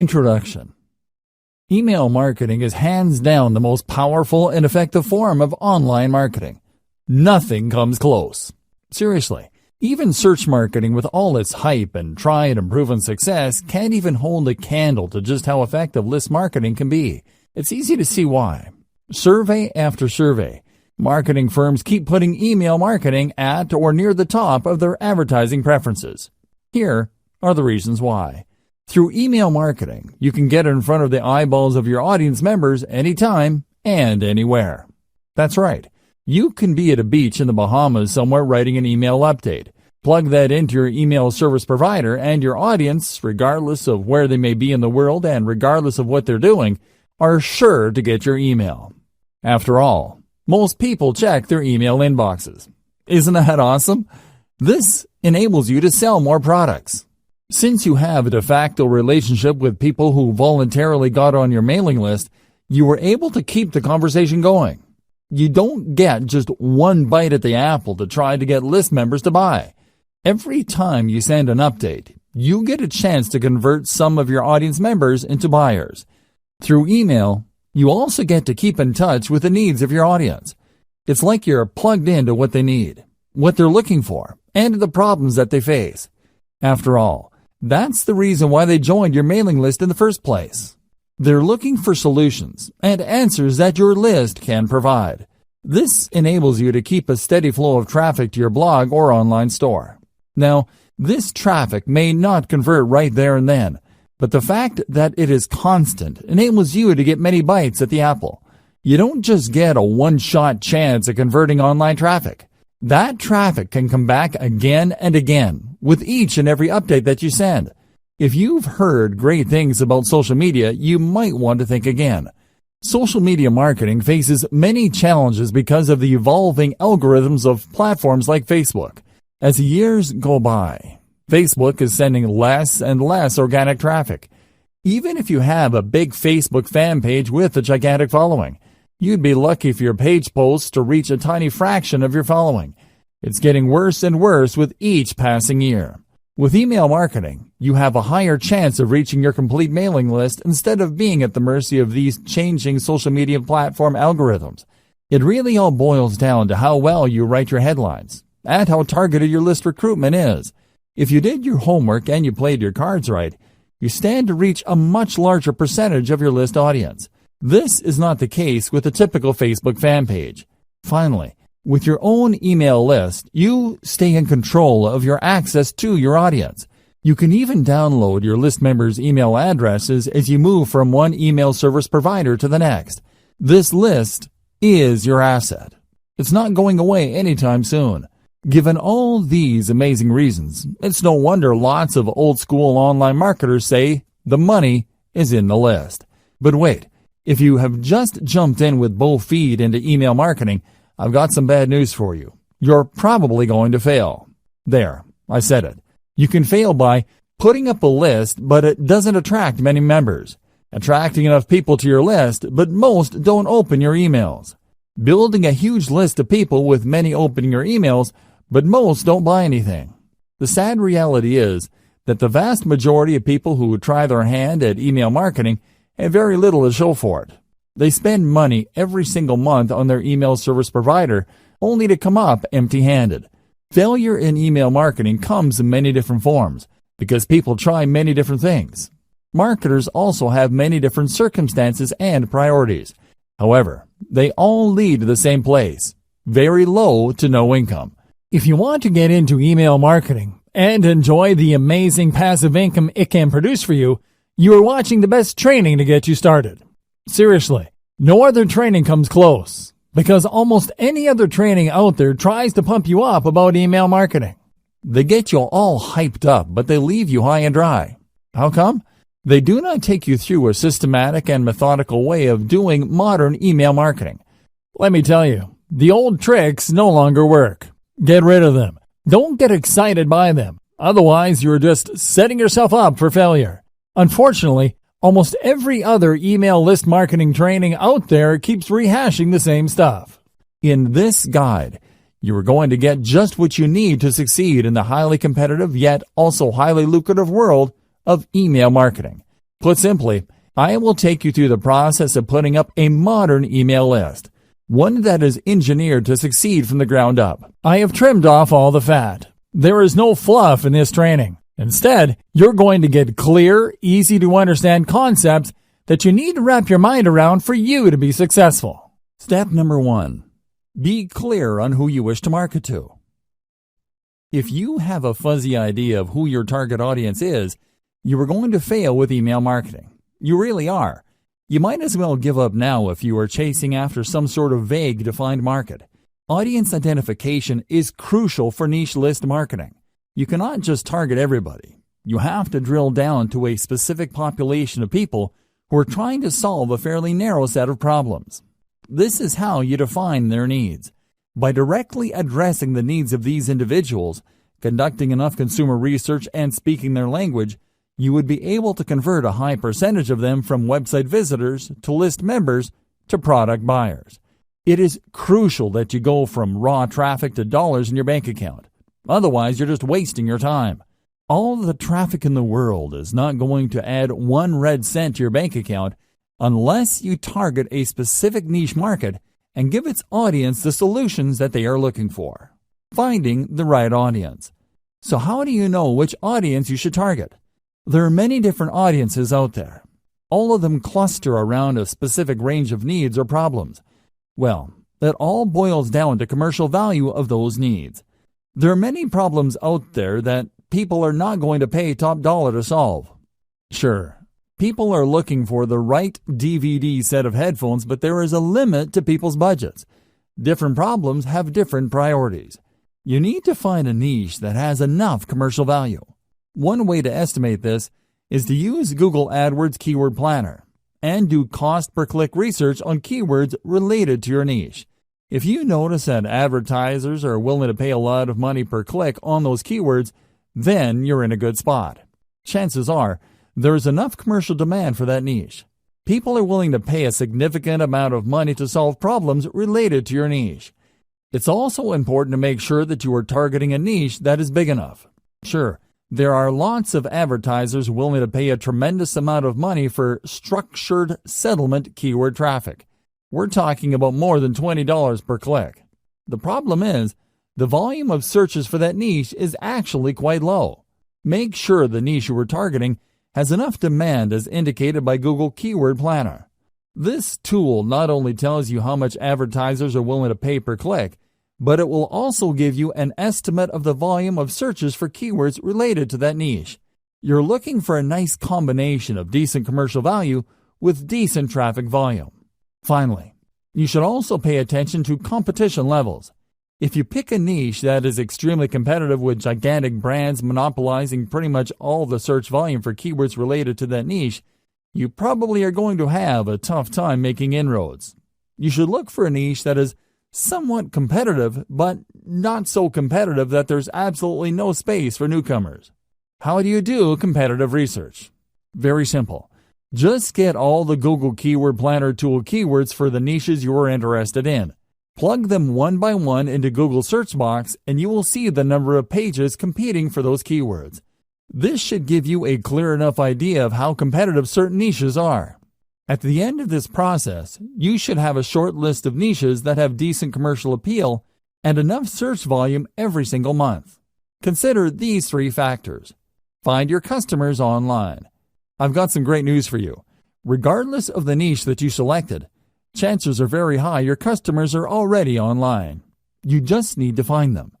Introduction. Email marketing is hands down the most powerful and effective form of online marketing. Nothing comes close. Seriously, even search marketing with all its hype and tried and proven success can't even hold a candle to just how effective list marketing can be. It's easy to see why. Survey after survey, marketing firms keep putting email marketing at or near the top of their advertising preferences. Here are the reasons why. Through email marketing, you can get in front of the eyeballs of your audience members anytime and anywhere. That's right. You can be at a beach in the Bahamas somewhere writing an email update. Plug that into your email service provider, and your audience, regardless of where they may be in the world and regardless of what they're doing, are sure to get your email. After all, most people check their email inboxes. Isn't that awesome? This enables you to sell more products. Since you have a de facto relationship with people who voluntarily got on your mailing list, you were able to keep the conversation going. You don't get just one bite at the apple to try to get list members to buy. Every time you send an update, you get a chance to convert some of your audience members into buyers. Through email, you also get to keep in touch with the needs of your audience. It's like you're plugged into what they need, what they're looking for, and the problems that they face. After all, that's the reason why they joined your mailing list in the first place. They're looking for solutions and answers that your list can provide. This enables you to keep a steady flow of traffic to your blog or online store. Now, this traffic may not convert right there and then, but the fact that it is constant enables you to get many bites at the apple. You don't just get a one-shot chance at converting online traffic. That traffic can come back again and again with each and every update that you send. If you've heard great things about social media, you might want to think again. Social media marketing faces many challenges because of the evolving algorithms of platforms like Facebook. As years go by, Facebook is sending less and less organic traffic. Even if you have a big Facebook fan page with a gigantic following, you'd be lucky for your page posts to reach a tiny fraction of your following. It's getting worse and worse with each passing year. With email marketing, you have a higher chance of reaching your complete mailing list instead of being at the mercy of these changing social media platform algorithms. It really all boils down to how well you write your headlines and how targeted your list recruitment is. If you did your homework and you played your cards right, you stand to reach a much larger percentage of your list audience. This is not the case with a typical Facebook fan page. Finally, with your own email list, you stay in control of your access to your audience. You can even download your list members' email addresses as you move from one email service provider to the next. This list is your asset. It's not going away anytime soon. Given all these amazing reasons, it's no wonder lots of old-school online marketers say the money is in the list. But wait, if you have just jumped in with both feet into email marketing, I've got some bad news for you. You're probably going to fail. There, I said it. You can fail by putting up a list, but it doesn't attract many members. Attracting enough people to your list, but most don't open your emails. Building a huge list of people with many opening your emails, but most don't buy anything. The sad reality is that the vast majority of people who try their hand at email marketing have very little to show for it. They spend money every single month on their email service provider only to come up empty-handed. Failure in email marketing comes in many different forms because people try many different things. Marketers also have many different circumstances and priorities. However, they all lead to the same place: very low to no income. If you want to get into email marketing and enjoy the amazing passive income it can produce for you, you are watching the best training to get you started. Seriously, no other training comes close, because almost any other training out there tries to pump you up about email marketing. They get you all hyped up, but they leave you high and dry. How come? They do not take you through a systematic and methodical way of doing modern email marketing. Let me tell you, the old tricks no longer work. Get rid of them. Don't get excited by them. Otherwise, you're just setting yourself up for failure. Unfortunately, almost every other email list marketing training out there keeps rehashing the same stuff. In this guide, you are going to get just what you need to succeed in the highly competitive yet also highly lucrative world of email marketing. Put simply, I will take you through the process of putting up a modern email list, one that is engineered to succeed from the ground up. I have trimmed off all the fat. There is no fluff in this training. Instead, you're going to get clear, easy to understand concepts that you need to wrap your mind around for you to be successful. Step number 1. Be clear on who you wish to market to. If you have a fuzzy idea of who your target audience is, you are going to fail with email marketing. You really are. You might as well give up now if you are chasing after some sort of vague defined market. Audience identification is crucial for niche list marketing. You cannot just target everybody. You have to drill down to a specific population of people who are trying to solve a fairly narrow set of problems. This is how you define their needs. By directly addressing the needs of these individuals, conducting enough consumer research, and speaking their language, you would be able to convert a high percentage of them from website visitors to list members to product buyers. It is crucial that you go from raw traffic to dollars in your bank account. Otherwise, you're just wasting your time. All the traffic in the world is not going to add 1 red cent to your bank account unless you target a specific niche market and give its audience the solutions that they are looking for. Finding the right audience. So how do you know which audience you should target? There are many different audiences out there. All of them cluster around a specific range of needs or problems. Well, that all boils down to commercial value of those needs. There are many problems out there that people are not going to pay top dollar to solve. Sure, people are looking for the right DVD set of headphones, but there is a limit to people's budgets. Different problems have different priorities. You need to find a niche that has enough commercial value. One way to estimate this is to use Google AdWords Keyword Planner and do cost per click research on keywords related to your niche. If you notice that advertisers are willing to pay a lot of money per click on those keywords, then you're in a good spot. Chances are there is enough commercial demand for that niche. People are willing to pay a significant amount of money to solve problems related to your niche. It's also important to make sure that you are targeting a niche that is big enough. Sure, there are lots of advertisers willing to pay a tremendous amount of money for structured settlement keyword traffic. We're talking about more than $20 per click. The problem is, the volume of searches for that niche is actually quite low. Make sure the niche you are targeting has enough demand as indicated by Google Keyword Planner. This tool not only tells you how much advertisers are willing to pay per click, but it will also give you an estimate of the volume of searches for keywords related to that niche. You're looking for a nice combination of decent commercial value with decent traffic volume. Finally, you should also pay attention to competition levels. If you pick a niche that is extremely competitive with gigantic brands monopolizing pretty much all the search volume for keywords related to that niche, you probably are going to have a tough time making inroads. You should look for a niche that is somewhat competitive, but not so competitive that there's absolutely no space for newcomers. How do you do competitive research? Very simple. Just get all the Google Keyword Planner tool keywords for the niches you are interested in. Plug them one by one into Google search box and you will see the number of pages competing for those keywords. This should give you a clear enough idea of how competitive certain niches are. At the end of this process, you should have a short list of niches that have decent commercial appeal and enough search volume every single month. Consider these 3 factors. Find your customers online. I've got some great news for you. Regardless of the niche that you selected, chances are very high your customers are already online. You just need to find them.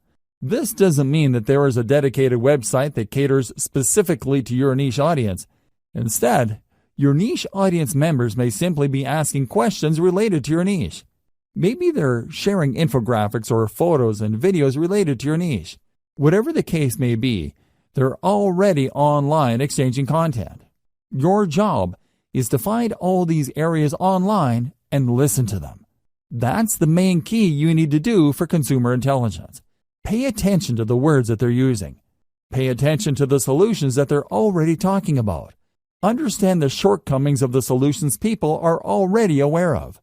This doesn't mean that there is a dedicated website that caters specifically to your niche audience. Instead, your niche audience members may simply be asking questions related to your niche. Maybe they're sharing infographics or photos and videos related to your niche. Whatever the case may be, they're already online exchanging content. Your job is to find all these areas online and listen to them. That's the main key you need to do for consumer intelligence. Pay attention to the words that they're using. Pay attention to the solutions that they're already talking about. Understand the shortcomings of the solutions people are already aware of.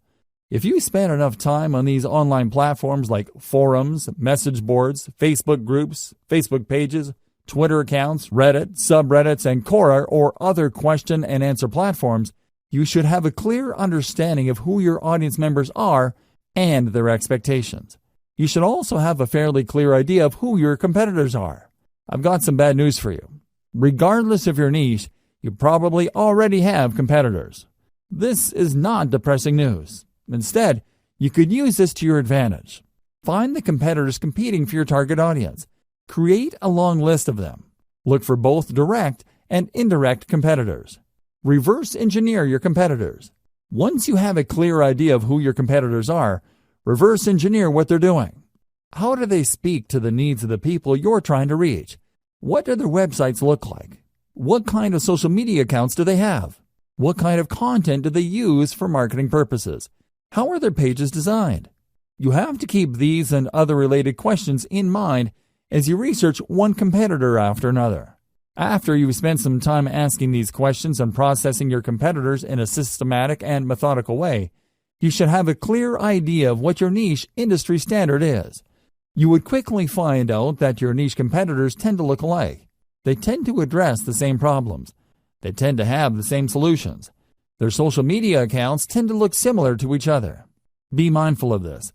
If you spend enough time on these online platforms like forums, message boards, Facebook groups, Facebook pages, Twitter accounts, Reddit, subreddits, and Quora or other question and answer platforms, you should have a clear understanding of who your audience members are and their expectations. You should also have a fairly clear idea of who your competitors are. I've got some bad news for you. Regardless of your niche, you probably already have competitors. This is not depressing news. Instead, you could use this to your advantage. Find the competitors competing for your target audience. Create a long list of them. Look for both direct and indirect competitors. Reverse engineer your competitors. Once you have a clear idea of who your competitors are, reverse engineer what they're doing. How do they speak to the needs of the people you're trying to reach? What do their websites look like? What kind of social media accounts do they have? What kind of content do they use for marketing purposes? How are their pages designed? You have to keep these and other related questions in mind as you research one competitor after another. After you've spent some time asking these questions and processing your competitors in a systematic and methodical way, you should have a clear idea of what your niche industry standard is. You would quickly find out that your niche competitors tend to look alike. They tend to address the same problems. They tend to have the same solutions. Their social media accounts tend to look similar to each other. Be mindful of this.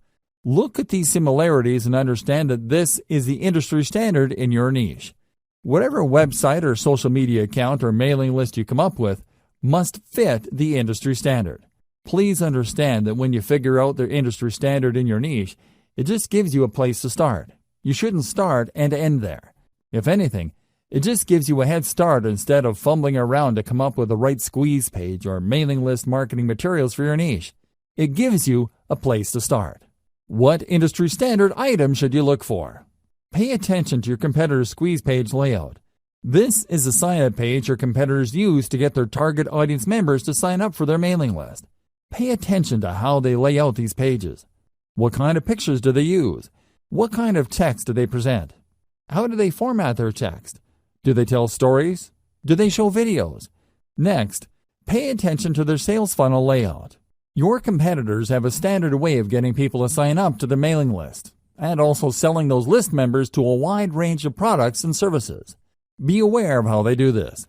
Look at these similarities and understand that this is the industry standard in your niche. Whatever website or social media account or mailing list you come up with must fit the industry standard. Please understand that when you figure out the industry standard in your niche, it just gives you a place to start. You shouldn't start and end there. If anything, it just gives you a head start instead of fumbling around to come up with the right squeeze page or mailing list marketing materials for your niche. It gives you a place to start. What industry standard item should you look for? Pay attention to your competitor's squeeze page layout. This is a sign-up page your competitors use to get their target audience members to sign up for their mailing list. Pay attention to how they lay out these pages. What kind of pictures do they use? What kind of text do they present? How do they format their text? Do they tell stories? Do they show videos? Next, pay attention to their sales funnel layout. Your competitors have a standard way of getting people to sign up to their mailing list, and also selling those list members to a wide range of products and services. Be aware of how they do this.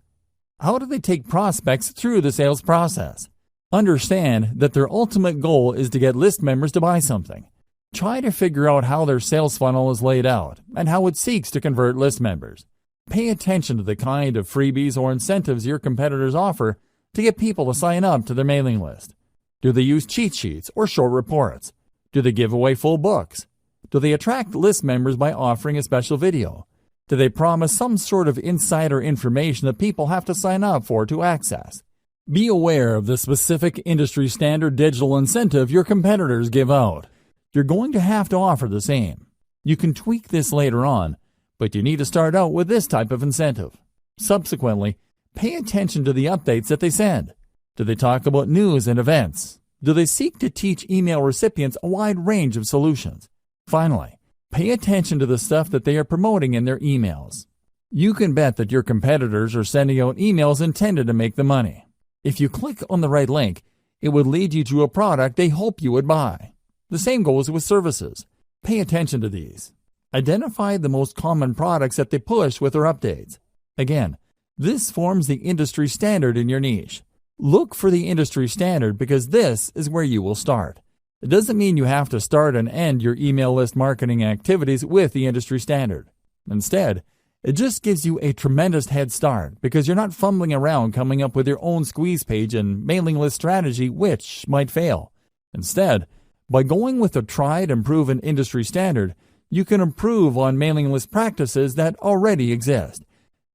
How do they take prospects through the sales process? Understand that their ultimate goal is to get list members to buy something. Try to figure out how their sales funnel is laid out and how it seeks to convert list members. Pay attention to the kind of freebies or incentives your competitors offer to get people to sign up to their mailing list. Do they use cheat sheets or short reports? Do they give away full books? Do they attract list members by offering a special video? Do they promise some sort of insider information that people have to sign up for to access? Be aware of the specific industry standard digital incentive your competitors give out. You're going to have to offer the same. You can tweak this later on, but you need to start out with this type of incentive. Subsequently, pay attention to the updates that they send. Do they talk about news and events? Do they seek to teach email recipients a wide range of solutions? Finally, pay attention to the stuff that they are promoting in their emails. You can bet that your competitors are sending out emails intended to make them money. If you click on the right link, it would lead you to a product they hope you would buy. The same goes with services. Pay attention to these. Identify the most common products that they push with their updates. Again, this forms the industry standard in your niche. Look for the industry standard because this is where you will start. It doesn't mean you have to start and end your email list marketing activities with the industry standard. Instead, it just gives you a tremendous head start because you're not fumbling around coming up with your own squeeze page and mailing list strategy which might fail. Instead, by going with a tried and proven industry standard, you can improve on mailing list practices that already exist.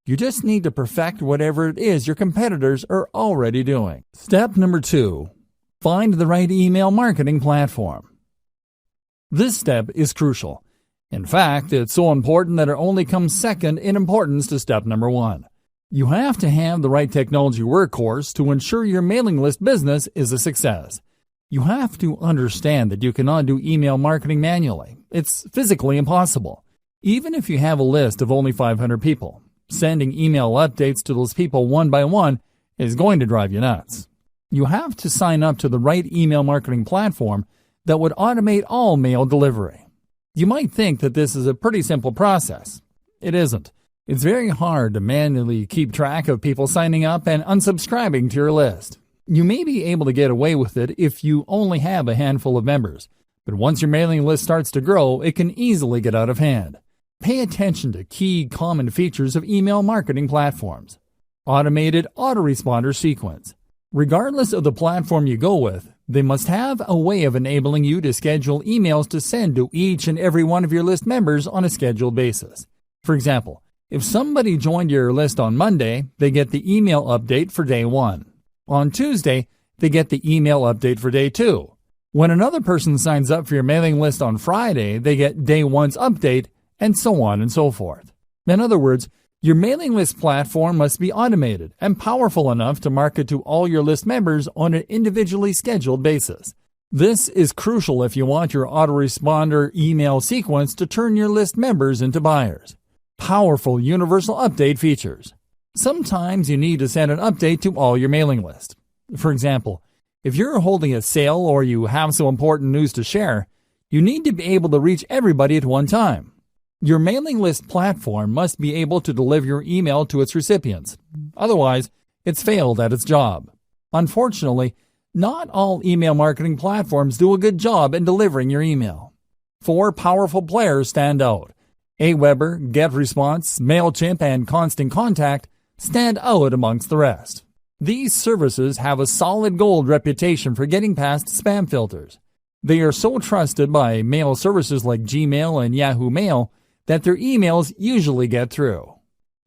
You just need to perfect whatever it is your competitors are already doing. Step number 2. Find the right email marketing platform. This step is crucial. In fact, it's so important that it only comes second in importance to step number 1. You have to have the right technology workhorse to ensure your mailing list business is a success. You have to understand that you cannot do email marketing manually. It's physically impossible. Even if you have a list of only 500 people, sending email updates to those people one by one is going to drive you nuts. You have to sign up to the right email marketing platform that would automate all mail delivery. You might think that this is a pretty simple process. It isn't. It's very hard to manually keep track of people signing up and unsubscribing to your list. You may be able to get away with it if you only have a handful of members, but once your mailing list starts to grow, it can easily get out of hand. Pay attention to key common features of email marketing platforms. Automated autoresponder sequence. Regardless of the platform you go with, they must have a way of enabling you to schedule emails to send to each and every one of your list members on a scheduled basis. For example, if somebody joined your list on Monday, they get the email update for day 1. On Tuesday, they get the email update for day 2. When another person signs up for your mailing list on Friday, they get day 1's update, and so on and so forth. In other words, your mailing list platform must be automated and powerful enough to market to all your list members on an individually scheduled basis. This is crucial if you want your autoresponder email sequence to turn your list members into buyers. Powerful universal update features. Sometimes you need to send an update to all your mailing list. For example, if you're holding a sale or you have some important news to share, you need to be able to reach everybody at one time. Your mailing list platform must be able to deliver your email to its recipients. Otherwise, it's failed at its job. Unfortunately, not all email marketing platforms do a good job in delivering your email. 4 powerful players stand out. Aweber, GetResponse, MailChimp, and Constant Contact stand out amongst the rest. These services have a solid gold reputation for getting past spam filters. They are so trusted by mail services like Gmail and Yahoo Mail that their emails usually get through.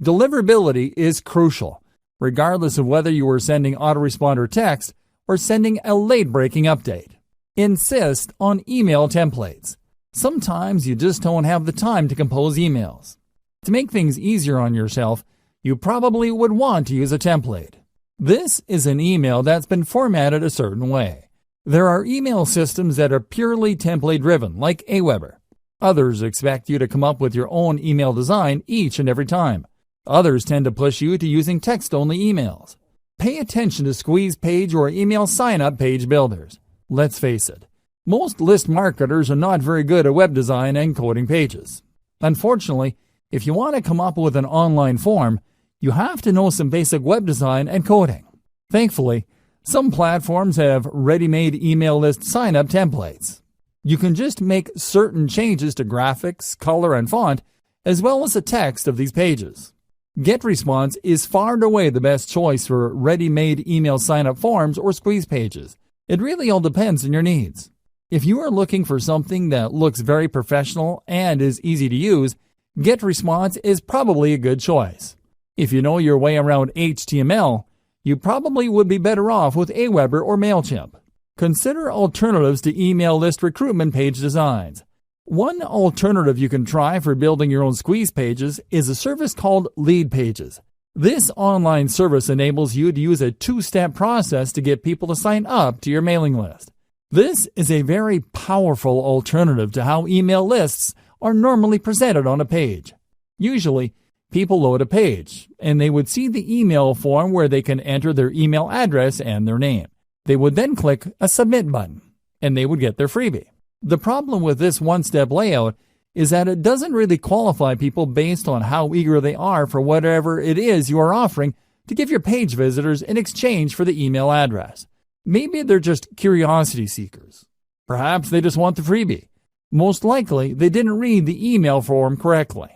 Deliverability is crucial, regardless of whether you are sending autoresponder text or sending a late-breaking update. Insist on email templates. Sometimes you just don't have the time to compose emails. To make things easier on yourself, you probably would want to use a template. This is an email that's been formatted a certain way. There are email systems that are purely template-driven, like Aweber. Others expect you to come up with your own email design each and every time. Others tend to push you to using text-only emails. Pay attention to squeeze page or email sign-up page builders. Let's face it, most list marketers are not very good at web design and coding pages. Unfortunately, if you want to come up with an online form, you have to know some basic web design and coding. Thankfully, some platforms have ready-made email list sign-up templates. You can just make certain changes to graphics, color, and font, as well as the text of these pages. GetResponse is far and away the best choice for ready-made email sign-up forms or squeeze pages. It really all depends on your needs. If you are looking for something that looks very professional and is easy to use, GetResponse is probably a good choice. If you know your way around HTML, you probably would be better off with Aweber or MailChimp. Consider alternatives to email list recruitment page designs. One alternative you can try for building your own squeeze pages is a service called Leadpages. This online service enables you to use a 2-step process to get people to sign up to your mailing list. This is a very powerful alternative to how email lists are normally presented on a page. Usually, people load a page, and they would see the email form where they can enter their email address and their name. They would then click a submit button, and they would get their freebie. The problem with this one-step layout is that it doesn't really qualify people based on how eager they are for whatever it is you are offering to give your page visitors in exchange for the email address. Maybe they're just curiosity seekers. Perhaps they just want the freebie. Most likely, they didn't read the email form correctly.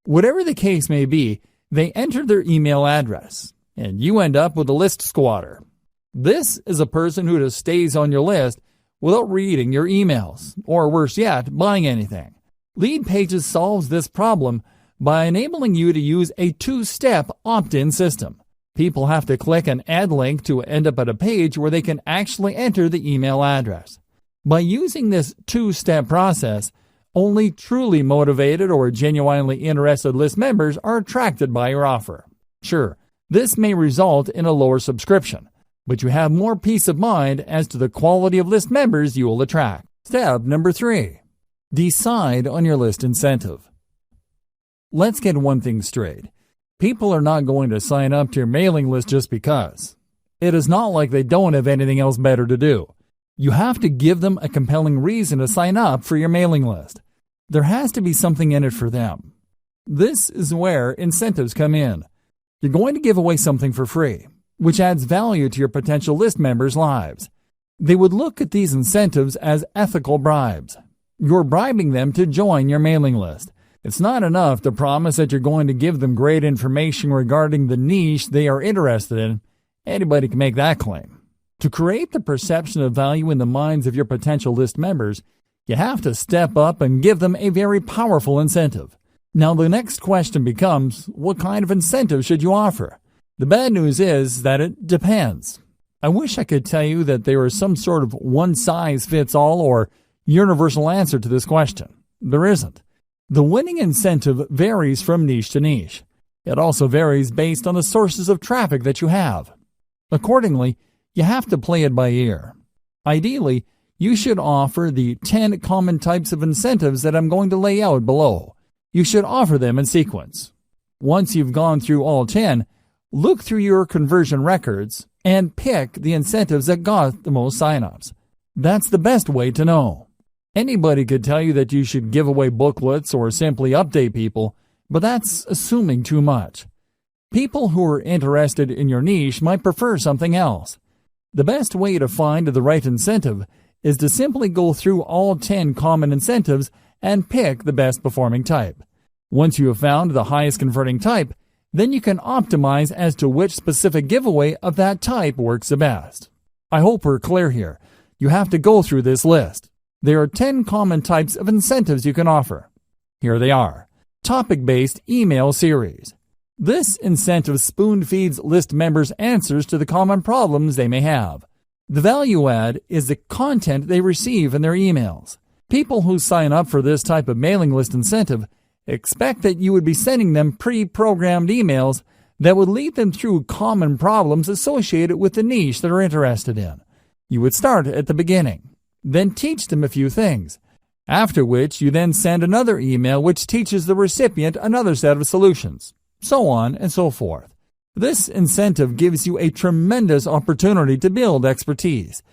Whatever the case may be, they entered their email address, and you end up with a list squatter. This is a person who just stays on your list without reading your emails, or worse yet, buying anything. Leadpages solves this problem by enabling you to use a 2-step opt-in system. People have to click an add link to end up at a page where they can actually enter the email address. By using this 2-step process, only truly motivated or genuinely interested list members are attracted by your offer. Sure, this may result in a lower subscription, but you have more peace of mind as to the quality of list members you will attract. Step number 3. Decide on your list incentive. Let's get one thing straight. People are not going to sign up to your mailing list just because. It is not like they don't have anything else better to do. You have to give them a compelling reason to sign up for your mailing list. There has to be something in it for them. This is where incentives come in. You're going to give away something for free, which adds value to your potential list members' lives. They would look at these incentives as ethical bribes. You're bribing them to join your mailing list. It's not enough to promise that you're going to give them great information regarding the niche they are interested in. Anybody can make that claim. To create the perception of value in the minds of your potential list members, you have to step up and give them a very powerful incentive. Now the next question becomes, what kind of incentive should you offer? The bad news is that it depends. I wish I could tell you that there is some sort of one-size-fits-all or universal answer to this question. There isn't. The winning incentive varies from niche to niche. It also varies based on the sources of traffic that you have. Accordingly, you have to play it by ear. Ideally, you should offer the 10 common types of incentives that I'm going to lay out below. You should offer them in sequence. Once you've gone through all 10, look through your conversion records and pick the incentives that got the most signups. That's the best way to know. Anybody could tell you that you should give away booklets or simply update people, but that's assuming too much. People who are interested in your niche might prefer something else. The best way to find the right incentive is to simply go through all 10 common incentives and pick the best performing type. Once you have found the highest converting type, then you can optimize as to which specific giveaway of that type works the best. I hope we're clear here. You have to go through this list. There are 10 common types of incentives you can offer. Here they are. Topic-based email series. This incentive spoon-feeds list members answers to the common problems they may have. The value add is the content they receive in their emails. People who sign up for this type of mailing list incentive expect that you would be sending them pre-programmed emails that would lead them through common problems associated with the niche they're interested in. You would start at the beginning, then teach them a few things, after which you then send another email which teaches the recipient another set of solutions, so on and so forth. This incentive gives you a tremendous opportunity to build expertise.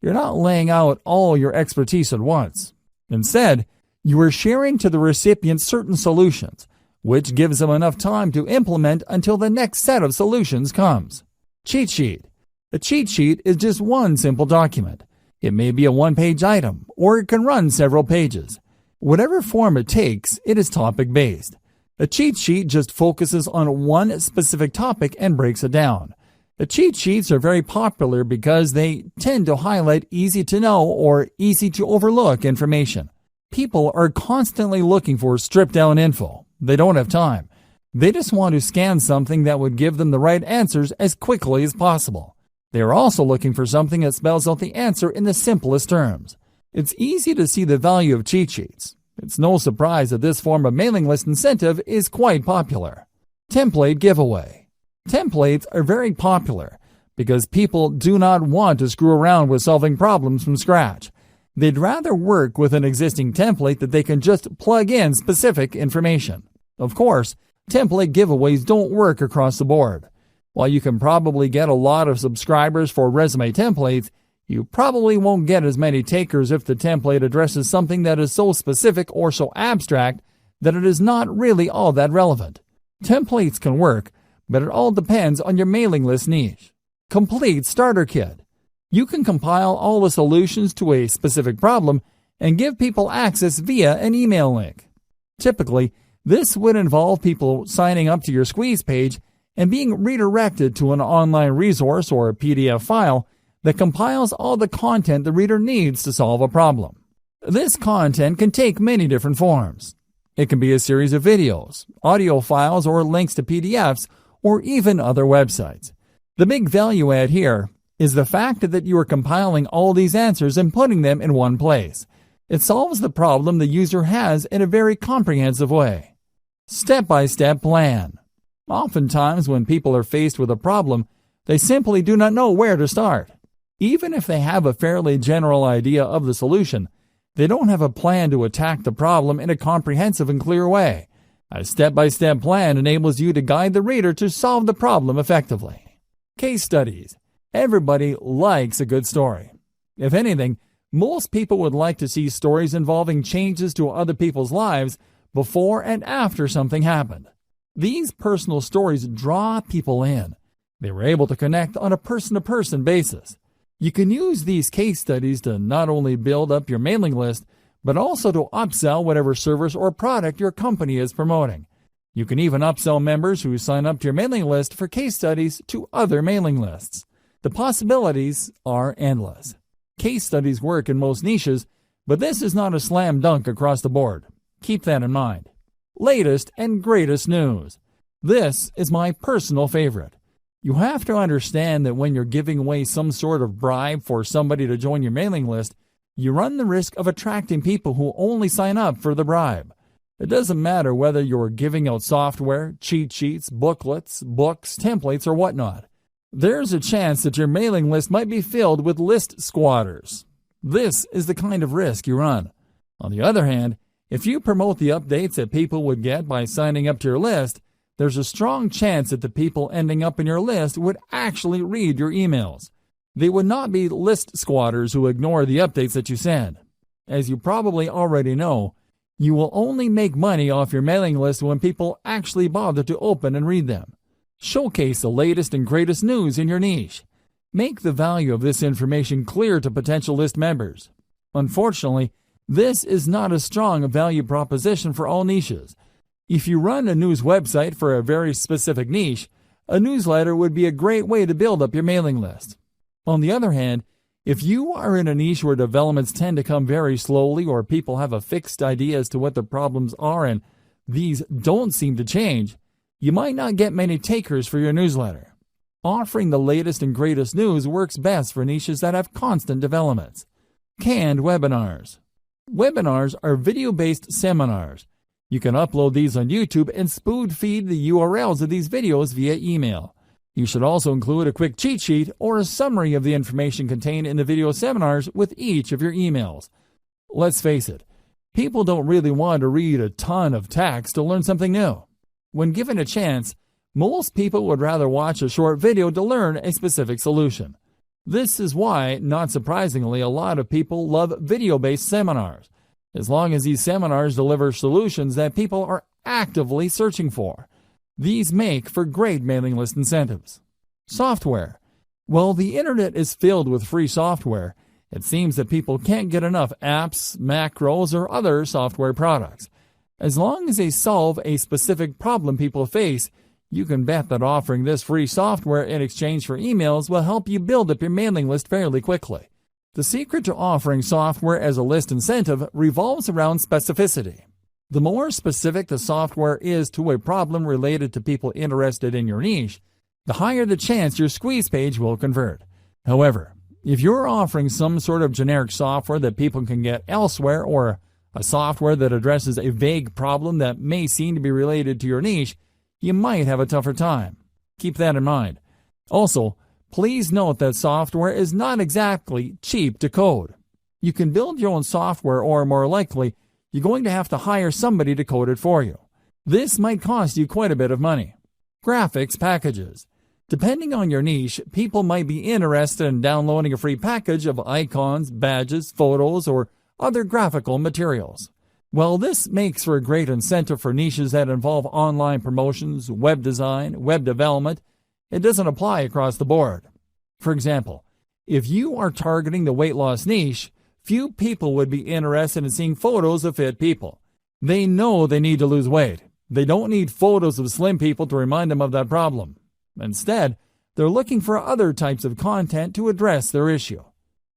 You're not laying out all your expertise at once. Instead, you are sharing to the recipient certain solutions, which gives them enough time to implement until the next set of solutions comes. Cheat sheet. A cheat sheet is just one simple document. It may be a one-page item, or it can run several pages. Whatever form it takes, it is topic-based. A cheat sheet just focuses on one specific topic and breaks it down. The cheat sheets are very popular because they tend to highlight easy-to-know or easy-to-overlook information. People are constantly looking for stripped-down info. They don't have time. They just want to scan something that would give them the right answers as quickly as possible. They are also looking for something that spells out the answer in the simplest terms. It's easy to see the value of cheat sheets. It's no surprise that this form of mailing list incentive is quite popular. Template giveaway. Templates are very popular because people do not want to screw around with solving problems from scratch. They'd rather work with an existing template that they can just plug in specific information. Of course, template giveaways don't work across the board. While you can probably get a lot of subscribers for resume templates, you probably won't get as many takers if the template addresses something that is so specific or so abstract that it is not really all that relevant. Templates can work, but it all depends on your mailing list niche. Complete starter kit. You can compile all the solutions to a specific problem and give people access via an email link. Typically, this would involve people signing up to your squeeze page and being redirected to an online resource or a PDF file that compiles all the content the reader needs to solve a problem. This content can take many different forms. It can be a series of videos, audio files, or links to PDFs, or even other websites. The big value add here is the fact that you are compiling all these answers and putting them in one place. It solves the problem the user has in a very comprehensive way. Step-by-step plan. Oftentimes, when people are faced with a problem, they simply do not know where to start. Even if they have a fairly general idea of the solution, they don't have a plan to attack the problem in a comprehensive and clear way. A step-by-step plan enables you to guide the reader to solve the problem effectively. Case studies. Everybody likes a good story. If anything, most people would like to see stories involving changes to other people's lives, before and after something happened. These personal stories draw people in. They were able to connect on a person-to-person basis. You can use these case studies to not only build up your mailing list, but also to upsell whatever service or product your company is promoting. You can even upsell members who sign up to your mailing list for case studies to other mailing lists. The possibilities are endless. Case studies work in most niches, but this is not a slam dunk across the board. Keep that in mind. Latest and greatest news. This is my personal favorite. You have to understand that when you're giving away some sort of bribe for somebody to join your mailing list, you run the risk of attracting people who only sign up for the bribe. It doesn't matter whether you're giving out software, cheat sheets, booklets, books, templates, or whatnot. There's a chance that your mailing list might be filled with list squatters. This is the kind of risk you run. On the other hand, if you promote the updates that people would get by signing up to your list, there's a strong chance that the people ending up in your list would actually read your emails. They would not be list squatters who ignore the updates that you send. As you probably already know, you will only make money off your mailing list when people actually bother to open and read them. Showcase the latest and greatest news in your niche. Make the value of this information clear to potential list members. Unfortunately, this is not a strong value proposition for all niches. If you run a news website for a very specific niche, a newsletter would be a great way to build up your mailing list. On the other hand, if you are in a niche where developments tend to come very slowly or people have a fixed idea as to what the problems are and these don't seem to change, you might not get many takers for your newsletter. Offering the latest and greatest news works best for niches that have constant developments. Canned webinars. Webinars are video-based seminars. You can upload these on YouTube and spoon-feed the URLs of these videos via email. You should also include a quick cheat sheet or a summary of the information contained in the video seminars with each of your emails. Let's face it, people don't really want to read a ton of text to learn something new. When given a chance, most people would rather watch a short video to learn a specific solution. This is why, not surprisingly, a lot of people love video-based seminars, as long as these seminars deliver solutions that people are actively searching for. These make for great mailing list incentives. Software. While the internet is filled with free software, it seems that people can't get enough apps, macros, or other software products. As long as they solve a specific problem people face, you can bet that offering this free software in exchange for emails will help you build up your mailing list fairly quickly. The secret to offering software as a list incentive revolves around specificity. The more specific the software is to a problem related to people interested in your niche, the higher the chance your squeeze page will convert. However, if you're offering some sort of generic software that people can get elsewhere or a software that addresses a vague problem that may seem to be related to your niche, you might have a tougher time. Keep that in mind. Also, please note that software is not exactly cheap to code. You can build your own software or, more likely, you're going to have to hire somebody to code it for you. This might cost you quite a bit of money. Graphics packages. Depending on your niche, people might be interested in downloading a free package of icons, badges, photos, or other graphical materials. While this makes for a great incentive for niches that involve online promotions, web design, web development, it doesn't apply across the board. For example, if you are targeting the weight loss niche, few people would be interested in seeing photos of fit people. They know they need to lose weight. They don't need photos of slim people to remind them of that problem. Instead, they're looking for other types of content to address their issue.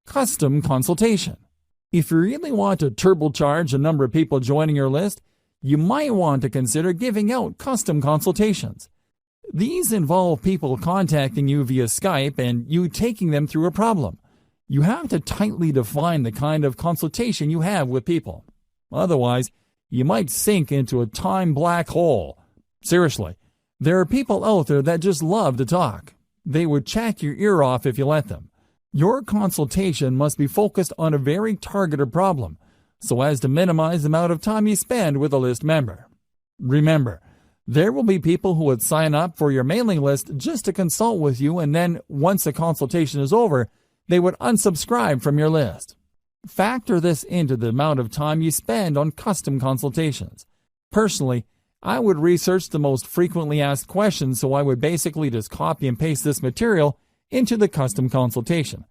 Custom consultation. If you really want to turbocharge the number of people joining your list, you might want to consider giving out custom consultations. These involve people contacting you via Skype and you taking them through a problem. You have to tightly define the kind of consultation you have with people. Otherwise, you might sink into a time black hole. Seriously, there are people out there that just love to talk. They would chat your ear off if you let them. Your consultation must be focused on a very targeted problem, so as to minimize the amount of time you spend with a list member. Remember, there will be people who would sign up for your mailing list just to consult with you, and then once the consultation is over, they would unsubscribe from your list. Factor this into the amount of time you spend on custom consultations. Personally, I would research the most frequently asked questions, so I would basically just copy and paste this material into the custom consultation.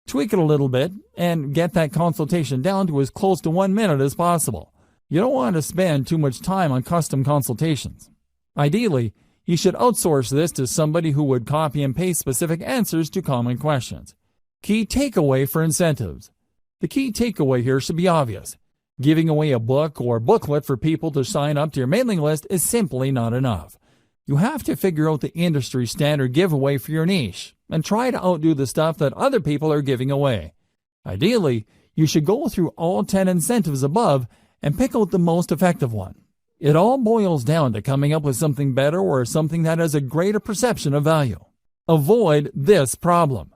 Tweak it a little bit and get that consultation down to as close to 1 minute as possible. You don't want to spend too much time on custom consultations. Ideally, you should outsource this to somebody who would copy and paste specific answers to common questions. Key takeaway for incentives. The key takeaway here should be obvious. Giving away a book or booklet for people to sign up to your mailing list is simply not enough. You have to figure out the industry standard giveaway for your niche and try to outdo the stuff that other people are giving away. Ideally, you should go through all 10 incentives above and pick out the most effective one. It all boils down to coming up with something better or something that has a greater perception of value. Avoid this problem.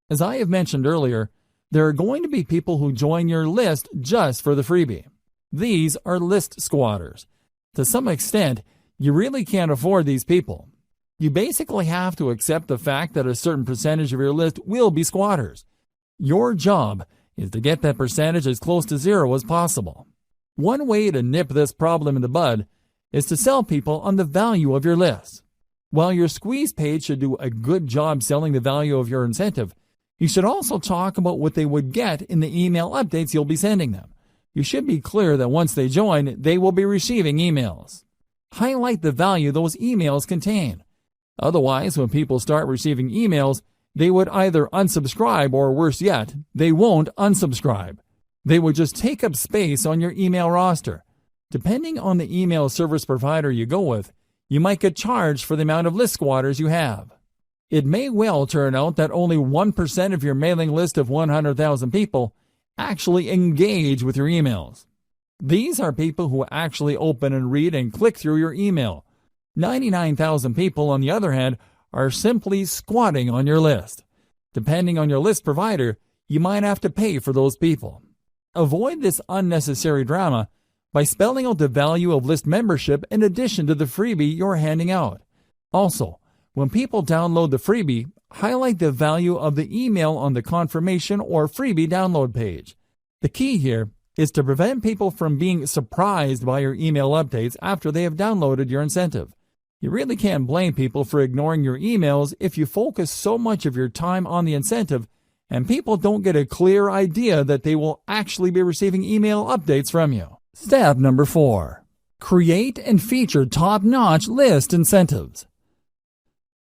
As I have mentioned earlier, there are going to be people who join your list just for the freebie. These are list squatters. To some extent, you really can't afford these people. You basically have to accept the fact that a certain percentage of your list will be squatters. Your job is to get that percentage as close to zero as possible. One way to nip this problem in the bud is to sell people on the value of your list. While your squeeze page should do a good job selling the value of your incentive, you should also talk about what they would get in the email updates you'll be sending them. You should be clear that once they join, they will be receiving emails. Highlight the value those emails contain. Otherwise, when people start receiving emails, they would either unsubscribe or, worse yet, they won't unsubscribe. They would just take up space on your email roster. Depending on the email service provider you go with, you might get charged for the amount of list squatters you have. It may well turn out that only 1% of your mailing list of 100,000 people actually engage with your emails. These are people who actually open and read and click through your email. 99,000 people, on the other hand, are simply squatting on your list. Depending on your list provider, you might have to pay for those people. Avoid this unnecessary drama by spelling out the value of list membership in addition to the freebie you're handing out. Also, when people download the freebie, highlight the value of the email on the confirmation or freebie download page. The key here is to prevent people from being surprised by your email updates after they have downloaded your incentive. You really can't blame people for ignoring your emails if you focus so much of your time on the incentive and people don't get a clear idea that they will actually be receiving email updates from you. Step number 4. Create and feature top-notch list incentives.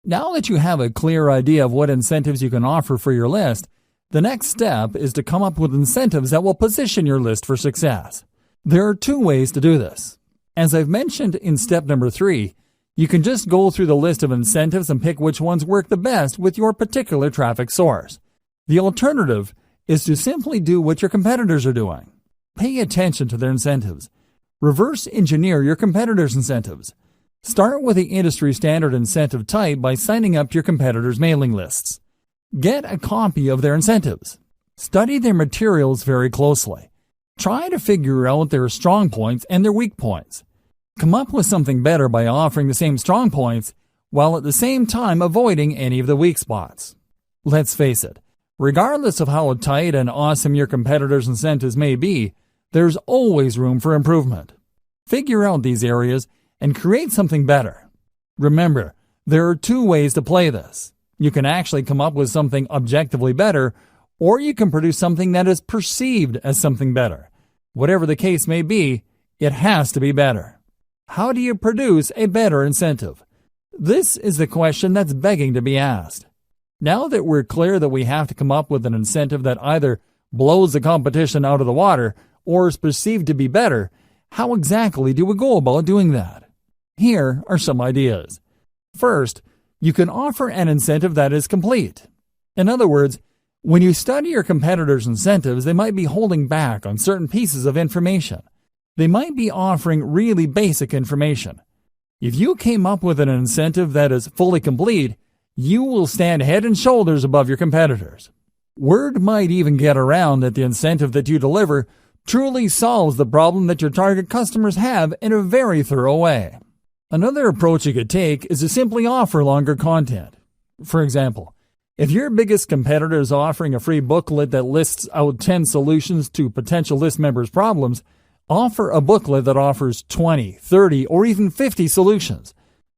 Now that you have a clear idea of what incentives you can offer for your list, the next step is to come up with incentives that will position your list for success. There are 2 ways to do this. As I've mentioned in step number 3, you can just go through the list of incentives and pick which ones work the best with your particular traffic source. The alternative is to simply do what your competitors are doing. Pay attention to their incentives. Reverse engineer your competitors' incentives. Start with the industry standard incentive type by signing up to your competitors' mailing lists. Get a copy of their incentives. Study their materials very closely. Try to figure out their strong points and their weak points. Come up with something better by offering the same strong points while at the same time avoiding any of the weak spots. Let's face it, regardless of how tight and awesome your competitors' incentives may be, there's always room for improvement. Figure out these areas and create something better. Remember, there are 2 ways to play this. You can actually come up with something objectively better, or you can produce something that is perceived as something better. Whatever the case may be, it has to be better. How do you produce a better incentive? This is the question that's begging to be asked. Now that we're clear that we have to come up with an incentive that either blows the competition out of the water or is perceived to be better, how exactly do we go about doing that? Here are some ideas. First, you can offer an incentive that is complete. In other words, when you study your competitors' incentives, they might be holding back on certain pieces of information. They might be offering really basic information. If you came up with an incentive that is fully complete, you will stand head and shoulders above your competitors. Word might even get around that the incentive that you deliver truly solves the problem that your target customers have in a very thorough way. Another approach you could take is to simply offer longer content. For example, if your biggest competitor is offering a free booklet that lists out 10 solutions to potential list members' problems, Offer a booklet that offers 20, 30, or even 50 solutions.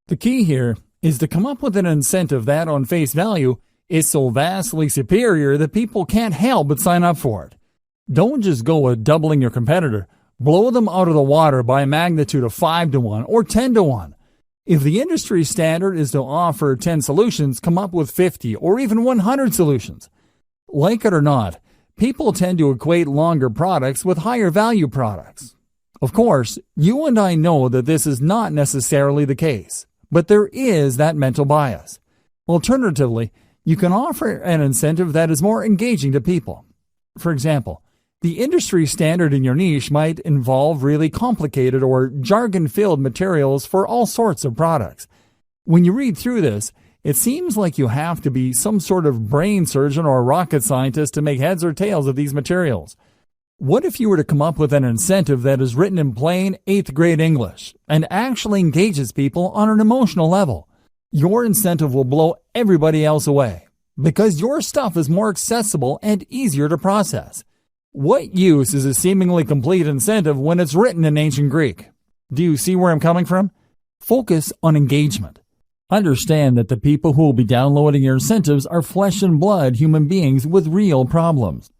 The key here is to come up with an incentive that, on face value, is so vastly superior that people can't help but sign up for it. Don't just go with doubling your competitor. Blow them out of the water by a magnitude of 5 to 1 or 10 to 1. If the industry standard is to offer 10 solutions, come up with 50 or even 100 solutions. Like it or not, people tend to equate longer products with higher value products. Of course, you and I know that this is not necessarily the case, but there is that mental bias. Alternatively, you can offer an incentive that is more engaging to people. For example, the industry standard in your niche might involve really complicated or jargon-filled materials for all sorts of products. When you read through this, it seems like you have to be some sort of brain surgeon or rocket scientist to make heads or tails of these materials. What if you were to come up with an incentive that is written in plain 8th grade English and actually engages people on an emotional level? Your incentive will blow everybody else away because your stuff is more accessible and easier to process. What use is a seemingly complete incentive when it's written in ancient Greek? Do you see where I'm coming from? Focus on engagement. Understand that the people who will be downloading your incentives are flesh and blood human beings with real problems.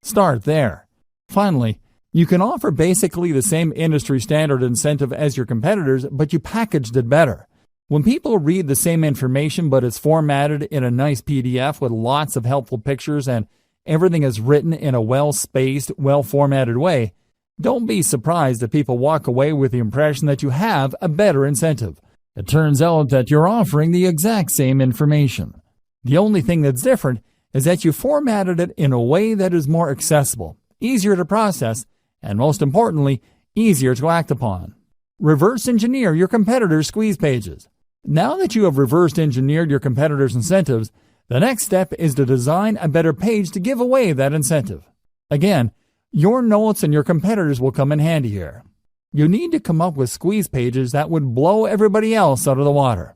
Start there. Finally, you can offer basically the same industry standard incentive as your competitors, but you packaged it better. When people read the same information, but it's formatted in a nice PDF with lots of helpful pictures and everything is written in a well-spaced, well-formatted way, don't be surprised that people walk away with the impression that you have a better incentive. It turns out that you're offering the exact same information. The only thing that's different is that you formatted it in a way that is more accessible, easier to process, and most importantly, easier to act upon. Reverse engineer your competitors' squeeze pages. Now that you have reverse engineered your competitors' incentives, the next step is to design a better page to give away that incentive. Again, your notes and your competitors will come in handy here. You need to come up with squeeze pages that would blow everybody else out of the water.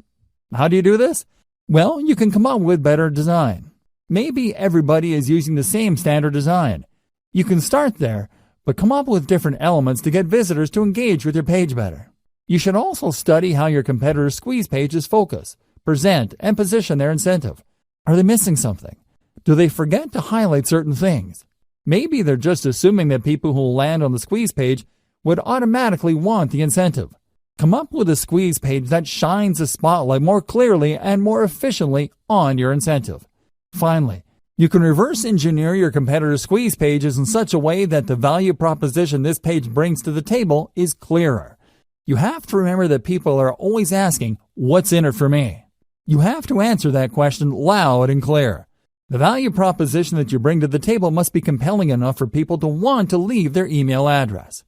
How do you do this? Well, you can come up with better design. Maybe everybody is using the same standard design. You can start there, but come up with different elements to get visitors to engage with your page better. You should also study how your competitors' squeeze pages focus, present, and position their incentive. Are they missing something? Do they forget to highlight certain things? Maybe they're just assuming that people who land on the squeeze page would automatically want the incentive. Come up with a squeeze page that shines the spotlight more clearly and more efficiently on your incentive. Finally, you can reverse engineer your competitors' squeeze pages in such a way that the value proposition this page brings to the table is clearer. You have to remember that people are always asking, "What's in it for me?" You have to answer that question loud and clear. The value proposition that you bring to the table must be compelling enough for people to want to leave their email address.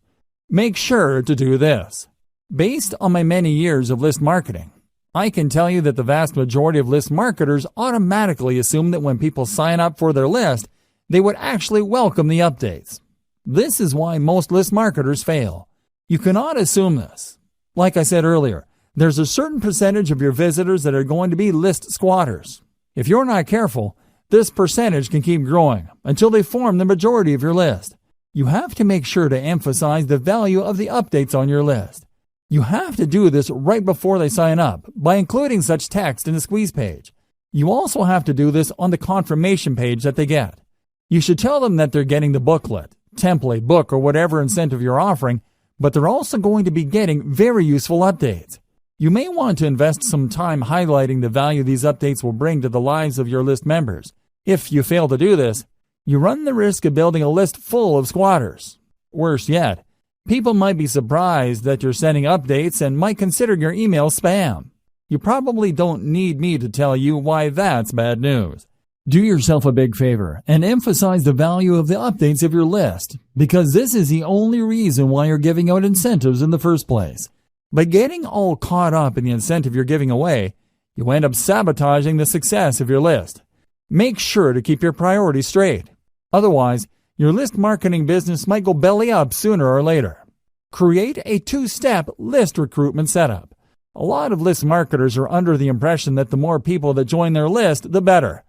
Make sure to do this. Based on my many years of list marketing, I can tell you that the vast majority of list marketers automatically assume that when people sign up for their list, they would actually welcome the updates. This is why most list marketers fail. You cannot assume this. Like I said earlier, there's a certain percentage of your visitors that are going to be list squatters. If you're not careful, this percentage can keep growing until they form the majority of your list. You have to make sure to emphasize the value of the updates on your list. You have to do this right before they sign up by including such text in the squeeze page. You also have to do this on the confirmation page that they get. You should tell them that they're getting the booklet, template, book, or whatever incentive you're offering, but they're also going to be getting very useful updates. You may want to invest some time highlighting the value these updates will bring to the lives of your list members. If you fail to do this, you run the risk of building a list full of squatters. Worse yet, people might be surprised that you're sending updates and might consider your email spam. You probably don't need me to tell you why that's bad news. Do yourself a big favor and emphasize the value of the updates of your list, because this is the only reason why you're giving out incentives in the first place. By getting all caught up in the incentive you're giving away, you end up sabotaging the success of your list. Make sure to keep your priorities straight. Otherwise, your list marketing business might go belly up sooner or later. Create a two-step list recruitment setup. A lot of list marketers are under the impression that the more people that join their list, the better.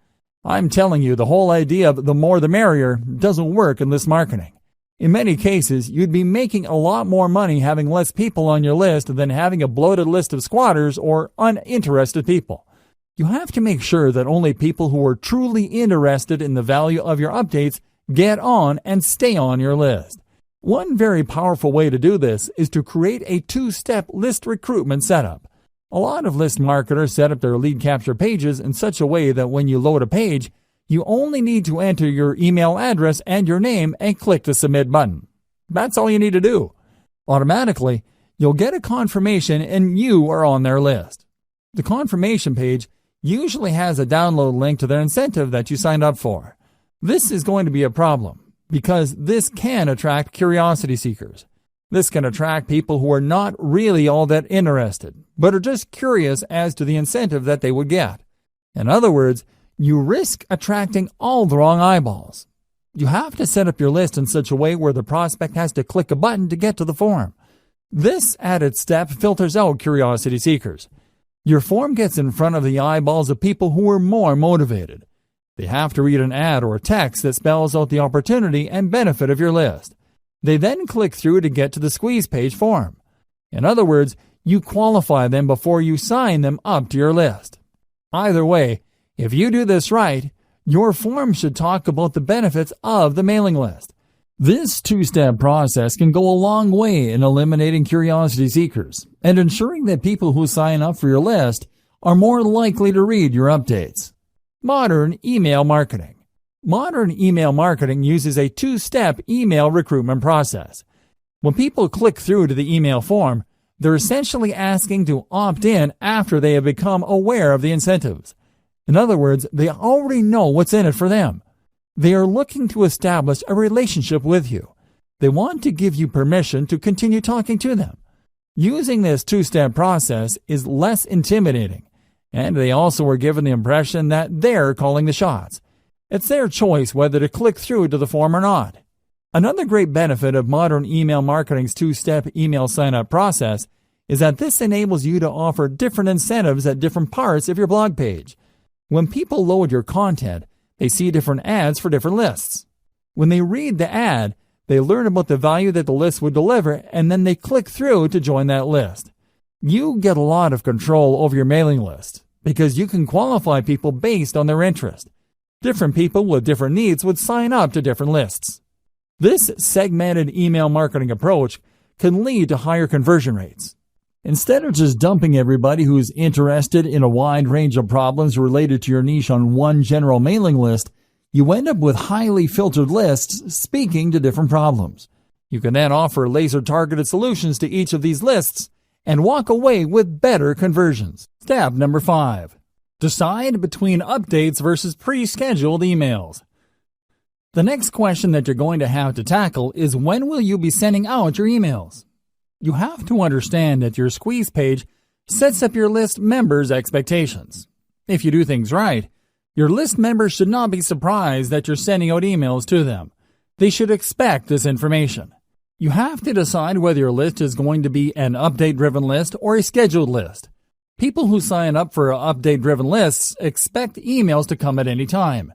I'm telling you, the whole idea of the more the merrier doesn't work in list marketing. In many cases, you'd be making a lot more money having less people on your list than having a bloated list of squatters or uninterested people. You have to make sure that only people who are truly interested in the value of your updates get on and stay on your list. One very powerful way to do this is to create a two-step list recruitment setup. A lot of list marketers set up their lead capture pages in such a way that when you load a page, you only need to enter your email address and your name and click the submit button. That's all you need to do. Automatically, you'll get a confirmation and you are on their list. The confirmation page usually has a download link to their incentive that you signed up for. This is going to be a problem because this can attract curiosity seekers. This can attract people who are not really all that interested, but are just curious as to the incentive that they would get. In other words, you risk attracting all the wrong eyeballs. You have to set up your list in such a way where the prospect has to click a button to get to the form. This added step filters out curiosity seekers. Your form gets in front of the eyeballs of people who are more motivated. They have to read an ad or a text that spells out the opportunity and benefit of your list. They then click through to get to the squeeze page form. In other words, you qualify them before you sign them up to your list. Either way, if you do this right, your form should talk about the benefits of the mailing list. This two-step process can go a long way in eliminating curiosity seekers and ensuring that people who sign up for your list are more likely to read your updates. Modern email marketing. Modern email marketing uses a two-step email recruitment process. When people click through to the email form, they're essentially asking to opt in after they have become aware of the incentives. In other words, they already know what's in it for them. They are looking to establish a relationship with you. They want to give you permission to continue talking to them. Using this two-step process is less intimidating, and they also are given the impression that they're calling the shots. It's their choice whether to click through to the form or not. Another great benefit of modern email marketing's two-step email sign-up process is that this enables you to offer different incentives at different parts of your blog page. When people load your content, they see different ads for different lists. When they read the ad, they learn about the value that the list would deliver, and then they click through to join that list. You get a lot of control over your mailing list because you can qualify people based on their interest. Different people with different needs would sign up to different lists. This segmented email marketing approach can lead to higher conversion rates. Instead of just dumping everybody who's interested in a wide range of problems related to your niche on one general mailing list, you end up with highly filtered lists speaking to different problems. You can then offer laser-targeted solutions to each of these lists and walk away with better conversions. Step number 5. Decide between updates versus pre-scheduled emails. The next question that you're going to have to tackle is when will you be sending out your emails? You have to understand that your squeeze page sets up your list members' expectations. If you do things right, your list members should not be surprised that you're sending out emails to them. They should expect this information. You have to decide whether your list is going to be an update-driven list or a scheduled list. People who sign up for update-driven lists expect emails to come at any time.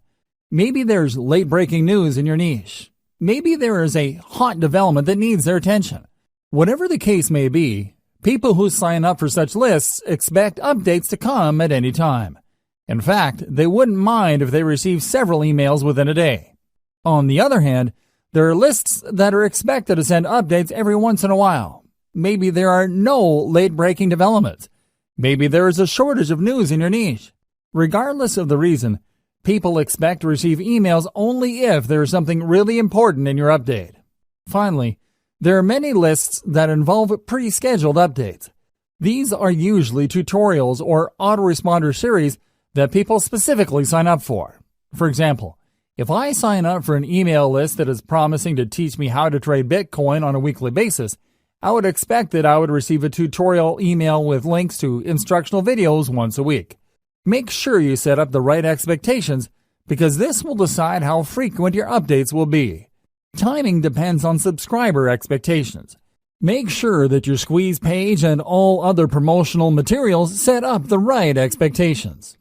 Maybe there's late-breaking news in your niche. Maybe there is a hot development that needs their attention. Whatever the case may be, people who sign up for such lists expect updates to come at any time. In fact, they wouldn't mind if they received several emails within a day. On the other hand, there are lists that are expected to send updates every once in a while. Maybe there are no late-breaking developments. Maybe there is a shortage of news in your niche. Regardless of the reason, people expect to receive emails only if there is something really important in your update. Finally, there are many lists that involve pre-scheduled updates. These are usually tutorials or autoresponder series that people specifically sign up for. For example, if I sign up for an email list that is promising to teach me how to trade Bitcoin on a weekly basis, I would expect that I would receive a tutorial email with links to instructional videos once a week. Make sure you set up the right expectations because this will decide how frequent your updates will be. Timing depends on subscriber expectations. Make sure that your squeeze page and all other promotional materials set up the right expectations.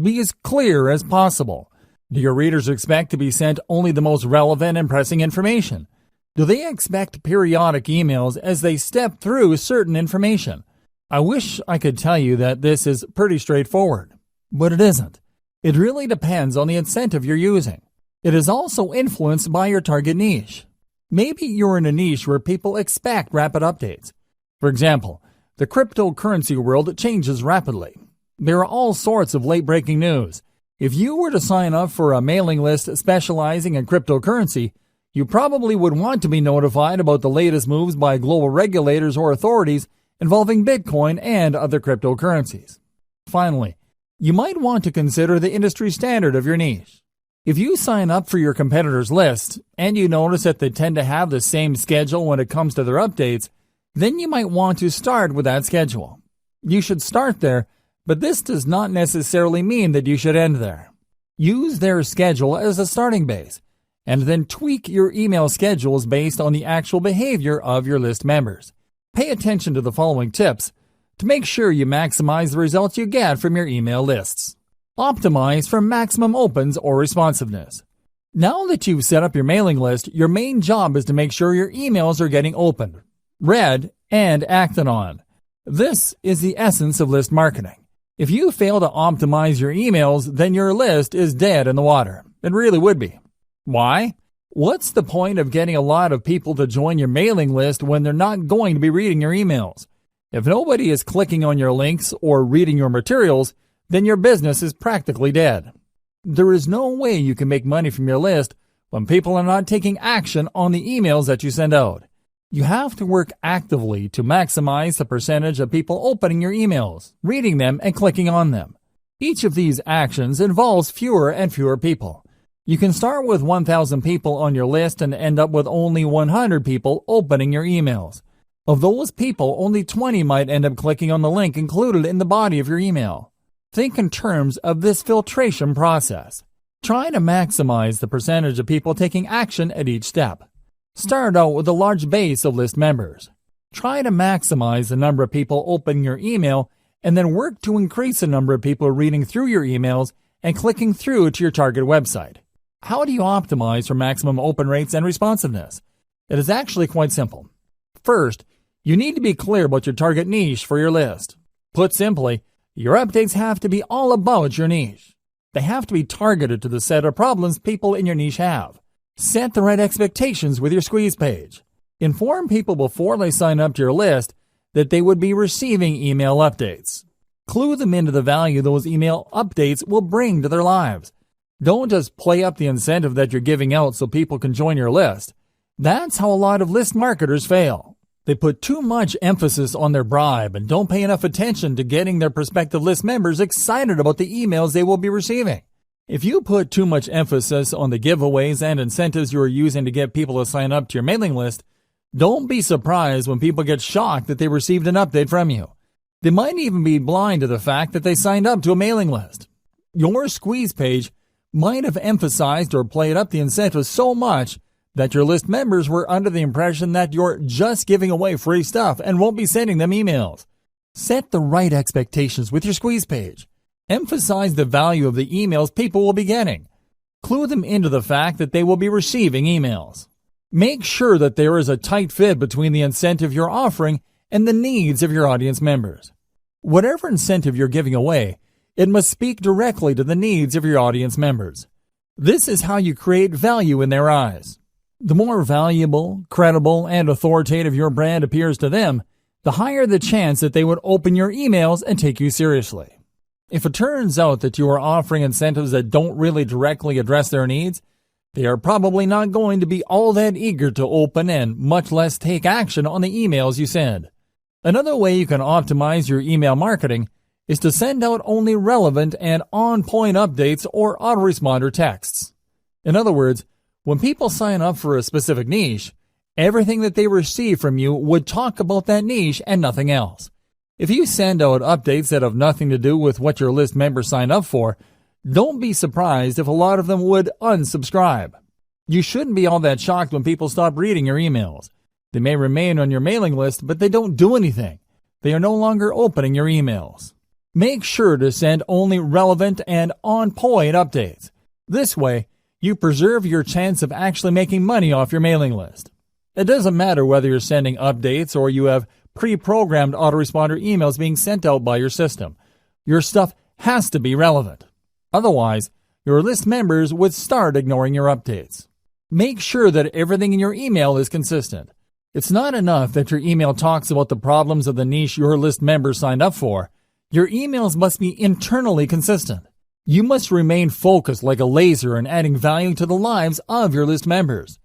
Be as clear as possible. Do your readers expect to be sent only the most relevant and pressing information? Do they expect periodic emails as they step through certain information? I wish I could tell you that this is pretty straightforward, but it isn't. It really depends on the incentive you're using. It is also influenced by your target niche. Maybe you're in a niche where people expect rapid updates. For example, the cryptocurrency world changes rapidly. There are all sorts of late-breaking news. If you were to sign up for a mailing list specializing in cryptocurrency, you probably would want to be notified about the latest moves by global regulators or authorities involving Bitcoin and other cryptocurrencies. Finally, you might want to consider the industry standard of your niche. If you sign up for your competitors' list and you notice that they tend to have the same schedule when it comes to their updates, then you might want to start with that schedule. You should start there, but this does not necessarily mean that you should end there. Use their schedule as a starting base, and then tweak your email schedules based on the actual behavior of your list members. Pay attention to the following tips to make sure you maximize the results you get from your email lists. Optimize for maximum opens or responsiveness. Now that you've set up your mailing list, your main job is to make sure your emails are getting opened, read, and acted on. This is the essence of list marketing. If you fail to optimize your emails, then your list is dead in the water. It really would be. Why? What's the point of getting a lot of people to join your mailing list when they're not going to be reading your emails? If nobody is clicking on your links or reading your materials, then your business is practically dead. There is no way you can make money from your list when people are not taking action on the emails that you send out. You have to work actively to maximize the percentage of people opening your emails, reading them, and clicking on them. Each of these actions involves fewer and fewer people. You can start with 1,000 people on your list and end up with only 100 people opening your emails. Of those people, only 20 might end up clicking on the link included in the body of your email. Think in terms of this filtration process. Try to maximize the percentage of people taking action at each step. Start out with a large base of list members. Try to maximize the number of people opening your email and then work to increase the number of people reading through your emails and clicking through to your target website. How do you optimize for maximum open rates and responsiveness? It is actually quite simple. First, you need to be clear about your target niche for your list. Put simply, your updates have to be all about your niche. They have to be targeted to the set of problems people in your niche have. Set the right expectations with your squeeze page. Inform people before they sign up to your list that they would be receiving email updates. Clue them into the value those email updates will bring to their lives. Don't just play up the incentive that you're giving out so people can join your list. That's how a lot of list marketers fail. They put too much emphasis on their bribe and don't pay enough attention to getting their prospective list members excited about the emails they will be receiving. If you put too much emphasis on the giveaways and incentives you are using to get people to sign up to your mailing list, don't be surprised when people get shocked that they received an update from you. They might even be blind to the fact that they signed up to a mailing list. Your squeeze page might have emphasized or played up the incentives so much that your list members were under the impression that you're just giving away free stuff and won't be sending them emails. Set the right expectations with your squeeze page. Emphasize the value of the emails people will be getting. Clue them into the fact that they will be receiving emails. Make sure that there is a tight fit between the incentive you're offering and the needs of your audience members. Whatever incentive you're giving away, it must speak directly to the needs of your audience members. This is how you create value in their eyes. The more valuable, credible, and authoritative your brand appears to them, the higher the chance that they would open your emails and take you seriously. If it turns out that you are offering incentives that don't really directly address their needs, they are probably not going to be all that eager to open and much less take action on the emails you send. Another way you can optimize your email marketing is to send out only relevant and on-point updates or autoresponder texts. In other words, when people sign up for a specific niche, everything that they receive from you would talk about that niche and nothing else. If you send out updates that have nothing to do with what your list members sign up for, don't be surprised if a lot of them would unsubscribe. You shouldn't be all that shocked when people stop reading your emails. They may remain on your mailing list, but they don't do anything. They are no longer opening your emails. Make sure to send only relevant and on-point updates. This way, you preserve your chance of actually making money off your mailing list. It doesn't matter whether you're sending updates or you have pre-programmed autoresponder emails being sent out by your system. Your stuff has to be relevant. Otherwise, your list members would start ignoring your updates. Make sure that everything in your email is consistent. It's not enough that your email talks about the problems of the niche your list members signed up for. Your emails must be internally consistent. You must remain focused like a laser in adding value to the lives of your list members.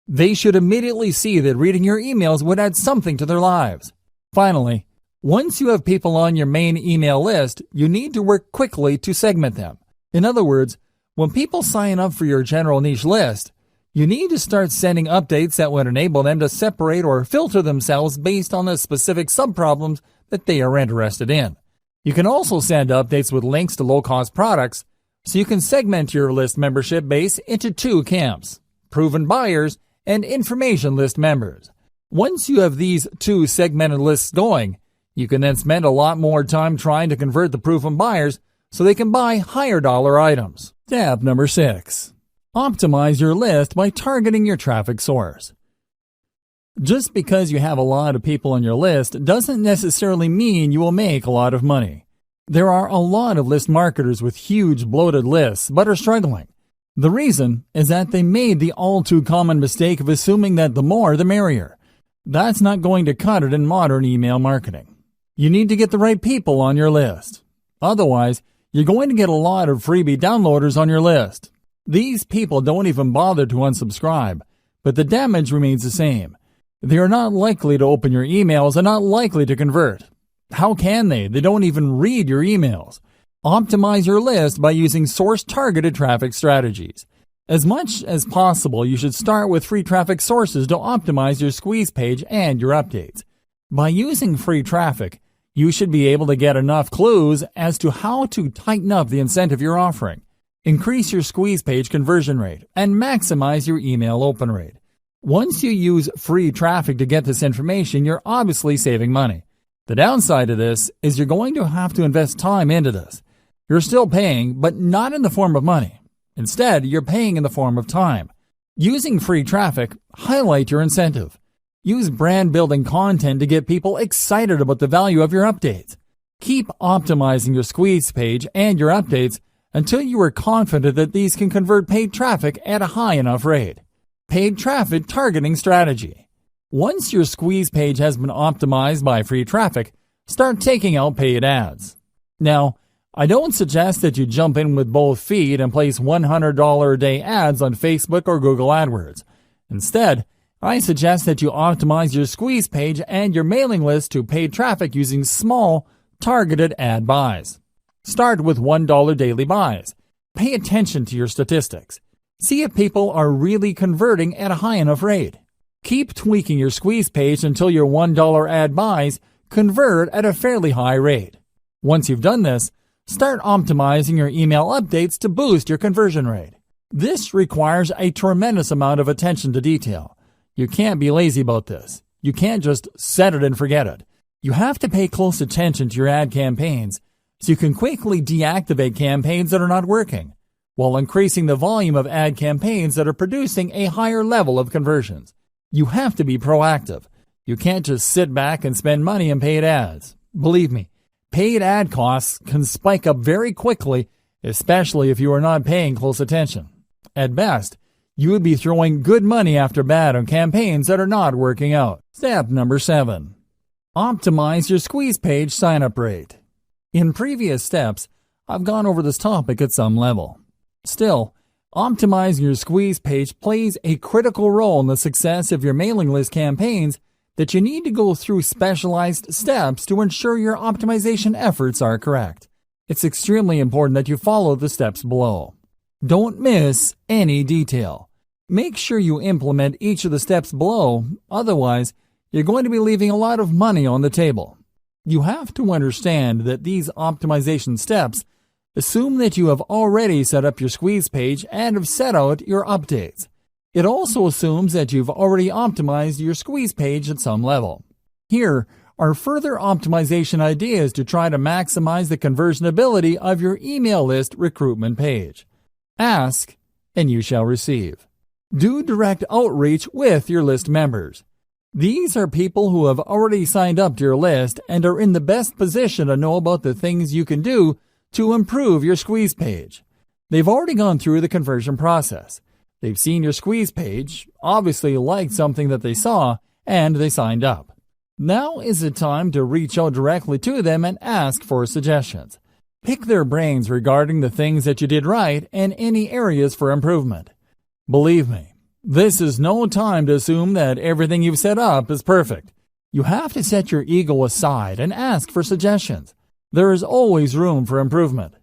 They should immediately see that reading your emails would add something to their lives. Finally, once you have people on your main email list, you need to work quickly to segment them. In other words, when people sign up for your general niche list, you need to start sending updates that would enable them to separate or filter themselves based on the specific subproblems that they are interested in. You can also send updates with links to low-cost products, so you can segment your list membership base into two camps: proven buyers and information list members. Once you have these two segmented lists going, you can then spend a lot more time trying to convert the proven buyers so they can buy higher dollar items. Step number 6. Optimize your list by targeting your traffic source. Just because you have a lot of people on your list doesn't necessarily mean you will make a lot of money. There are a lot of list marketers with huge bloated lists but are struggling. The reason is that they made the all too common mistake of assuming that the more the merrier. That's not going to cut it in modern email marketing. You need to get the right people on your list. Otherwise, you're going to get a lot of freebie downloaders on your list. These people don't even bother to unsubscribe, but the damage remains the same. They are not likely to open your emails and not likely to convert. How can they? They don't even read your emails. Optimize your list by using source-targeted traffic strategies. As much as possible, you should start with free traffic sources to optimize your squeeze page and your updates. By using free traffic, you should be able to get enough clues as to how to tighten up the incentive you're offering, increase your squeeze page conversion rate, and maximize your email open rate. Once you use free traffic to get this information, you're obviously saving money. The downside of this is you're going to have to invest time into this. You're still paying, but not in the form of money. Instead, you're paying in the form of time. Using free traffic, highlight your incentive. Use brand-building content to get people excited about the value of your updates. Keep optimizing your squeeze page and your updates until you are confident that these can convert paid traffic at a high enough rate. Paid traffic targeting strategy. Once your squeeze page has been optimized by free traffic, start taking out paid ads. Now, I don't suggest that you jump in with both feet and place $100 a day ads on Facebook or Google AdWords. Instead, I suggest that you optimize your squeeze page and your mailing list to paid traffic using small, targeted ad buys. Start with $1 daily buys. Pay attention to your statistics. See if people are really converting at a high enough rate. Keep tweaking your squeeze page until your $1 ad buys convert at a fairly high rate. Once you've done this, start optimizing your email updates to boost your conversion rate. This requires a tremendous amount of attention to detail. You can't be lazy about this. You can't just set it and forget it. You have to pay close attention to your ad campaigns so you can quickly deactivate campaigns that are not working, while increasing the volume of ad campaigns that are producing a higher level of conversions. You have to be proactive. You can't just sit back and spend money on paid ads. Believe me, paid ad costs can spike up very quickly, especially if you are not paying close attention. At best, you would be throwing good money after bad on campaigns that are not working out. Step number 7. Optimize your squeeze page sign-up rate. In previous steps, I've gone over this topic at some level. Still, optimizing your squeeze page plays a critical role in the success of your mailing list campaigns that you need to go through specialized steps to ensure your optimization efforts are correct. It's extremely important that you follow the steps below. Don't miss any detail. Make sure you implement each of the steps below, otherwise, you're going to be leaving a lot of money on the table. You have to understand that these optimization steps assume that you have already set up your squeeze page and have set out your updates. It also assumes that you've already optimized your squeeze page at some level. Here are further optimization ideas to try to maximize the conversion ability of your email list recruitment page. Ask, and you shall receive. Do direct outreach with your list members. These are people who have already signed up to your list and are in the best position to know about the things you can do to improve your squeeze page. They've already gone through the conversion process. They've seen your squeeze page, obviously liked something that they saw, and they signed up. Now is the time to reach out directly to them and ask for suggestions. Pick their brains regarding the things that you did right and any areas for improvement. Believe me, this is no time to assume that everything you've set up is perfect. You have to set your ego aside and ask for suggestions. There is always room for improvement.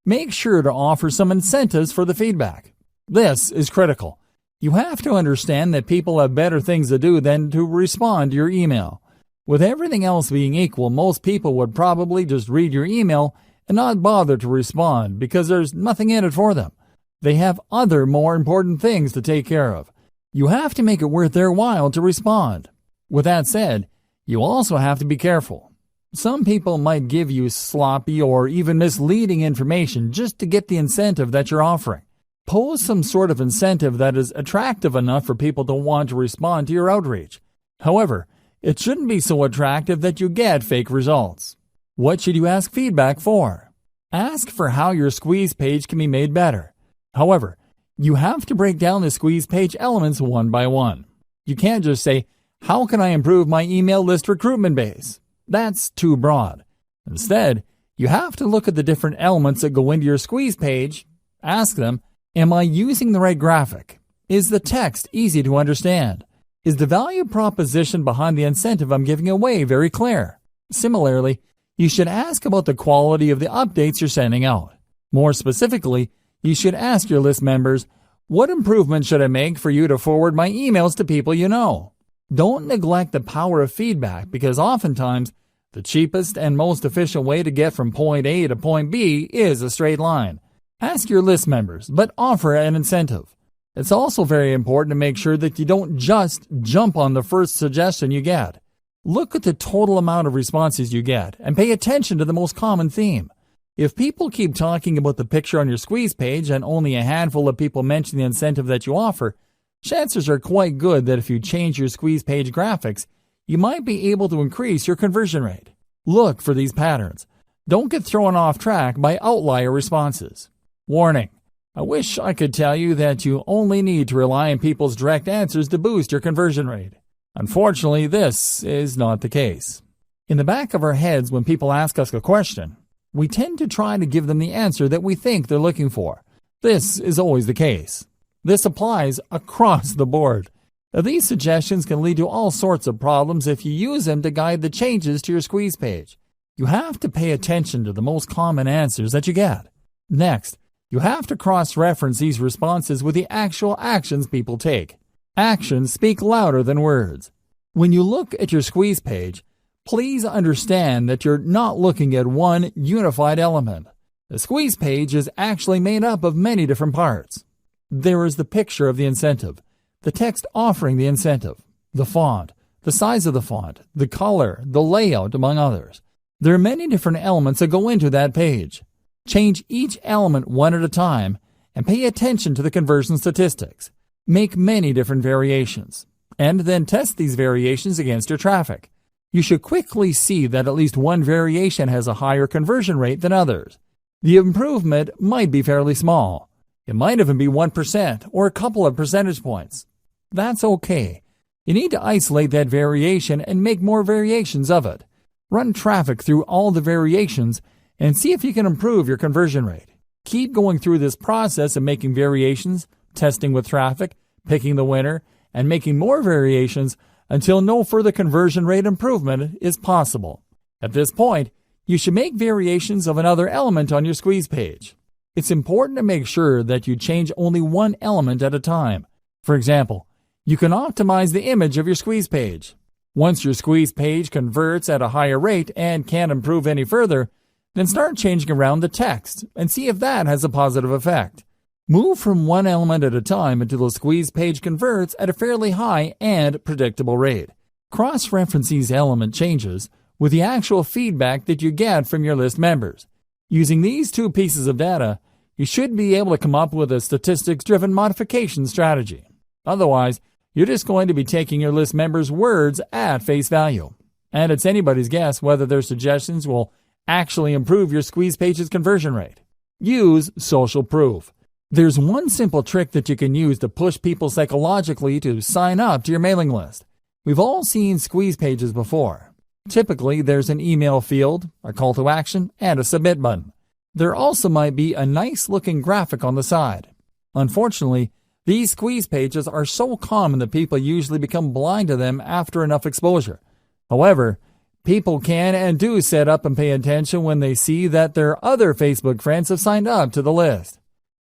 Make sure to offer some incentives for the feedback. This is critical. You have to understand that people have better things to do than to respond to your email. With everything else being equal, most people would probably just read your email and not bother to respond because there's nothing in it for them. They have other more important things to take care of. You have to make it worth their while to respond. With that said, you also have to be careful. Some people might give you sloppy or even misleading information just to get the incentive that you're offering. Pose some sort of incentive that is attractive enough for people to want to respond to your outreach. However, it shouldn't be so attractive that you get fake results. What should you ask feedback for? Ask for how your squeeze page can be made better. However, you have to break down the squeeze page elements one by one. You can't just say, "How can I improve my email list recruitment base?" That's too broad. Instead, you have to look at the different elements that go into your squeeze page. Ask them, am I using the right graphic? Is the text easy to understand? Is the value proposition behind the incentive I'm giving away very clear? Similarly, you should ask about the quality of the updates you're sending out. More specifically, you should ask your list members, what improvements should I make for you to forward my emails to people you know? Don't neglect the power of feedback because oftentimes the cheapest and most efficient way to get from point A to point B is a straight line. Ask your list members, but offer an incentive. It's also very important to make sure that you don't just jump on the first suggestion you get. Look at the total amount of responses you get and pay attention to the most common theme. If people keep talking about the picture on your squeeze page and only a handful of people mention the incentive that you offer, chances are quite good that if you change your squeeze page graphics, you might be able to increase your conversion rate. Look for these patterns. Don't get thrown off track by outlier responses. Warning: I wish I could tell you that you only need to rely on people's direct answers to boost your conversion rate. Unfortunately, this is not the case. In the back of our heads, when people ask us a question, we tend to try to give them the answer that we think they're looking for. This is always the case. This applies across the board. Now, these suggestions can lead to all sorts of problems if you use them to guide the changes to your squeeze page. You have to pay attention to the most common answers that you get. Next, you have to cross-reference these responses with the actual actions people take. Actions speak louder than words. When you look at your squeeze page, please understand that you're not looking at one unified element. The squeeze page is actually made up of many different parts. There is the picture of the incentive, the text offering the incentive, the font, the size of the font, the color, the layout, among others. There are many different elements that go into that page. Change each element one at a time and pay attention to the conversion statistics. Make many different variations, and then test these variations against your traffic. You should quickly see that at least one variation has a higher conversion rate than others. The improvement might be fairly small. It might even be 1% or a couple of percentage points. That's okay. You need to isolate that variation and make more variations of it. Run traffic through all the variations and see if you can improve your conversion rate. Keep going through this process of making variations, testing with traffic, picking the winner, and making more variations until no further conversion rate improvement is possible. At this point, you should make variations of another element on your squeeze page. It's important to make sure that you change only one element at a time. For example, you can optimize the image of your squeeze page. Once your squeeze page converts at a higher rate and can't improve any further, then start changing around the text and see if that has a positive effect. Move from one element at a time until the squeeze page converts at a fairly high and predictable rate. Cross-reference these element changes with the actual feedback that you get from your list members. Using these two pieces of data, you should be able to come up with a statistics-driven modification strategy. Otherwise, you're just going to be taking your list members' words at face value. And it's anybody's guess whether their suggestions will actually improve your squeeze page's conversion rate. Use social proof. There's one simple trick that you can use to push people psychologically to sign up to your mailing list. We've all seen squeeze pages before. Typically, there's an email field, a call to action, and a submit button. There also might be a nice-looking graphic on the side. Unfortunately, these squeeze pages are so common that people usually become blind to them after enough exposure. However, people can and do sit up and pay attention when they see that their other Facebook friends have signed up to the list.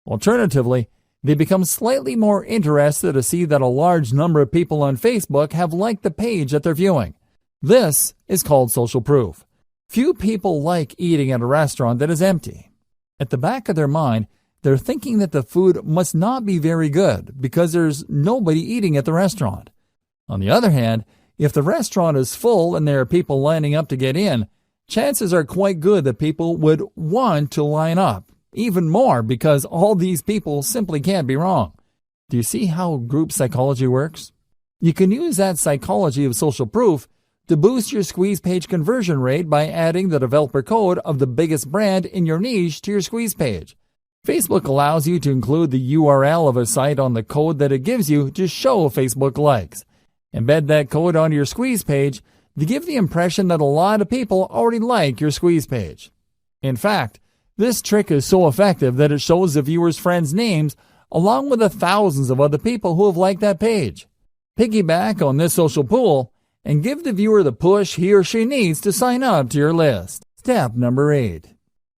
Alternatively, they become slightly more interested to see that a large number of people on Facebook have liked the page that they're viewing. This is called social proof. Few people like eating at a restaurant that is empty. At the back of their mind, they're thinking that the food must not be very good because there's nobody eating at the restaurant. On the other hand, if the restaurant is full and there are people lining up to get in, chances are quite good that people would want to line up, even more because all these people simply can't be wrong. Do you see how group psychology works? You can use that psychology of social proof to boost your squeeze page conversion rate by adding the developer code of the biggest brand in your niche to your squeeze page. Facebook allows you to include the URL of a site on the code that it gives you to show Facebook likes. Embed that code onto your squeeze page to give the impression that a lot of people already like your squeeze page. In fact, this trick is so effective that it shows the viewer's friends' names along with the thousands of other people who have liked that page. Piggyback on this social pool and give the viewer the push he or she needs to sign up to your list. Step number 8.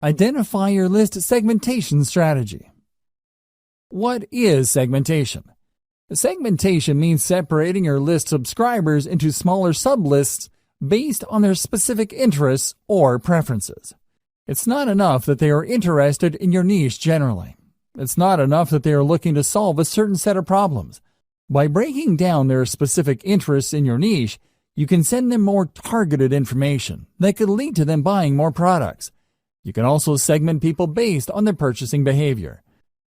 Identify your list segmentation strategy. What is segmentation? Segmentation means separating your list subscribers into smaller sublists based on their specific interests or preferences. It's not enough that they are interested in your niche generally. It's not enough that they are looking to solve a certain set of problems. By breaking down their specific interests in your niche, you can send them more targeted information that could lead to them buying more products. You can also segment people based on their purchasing behavior.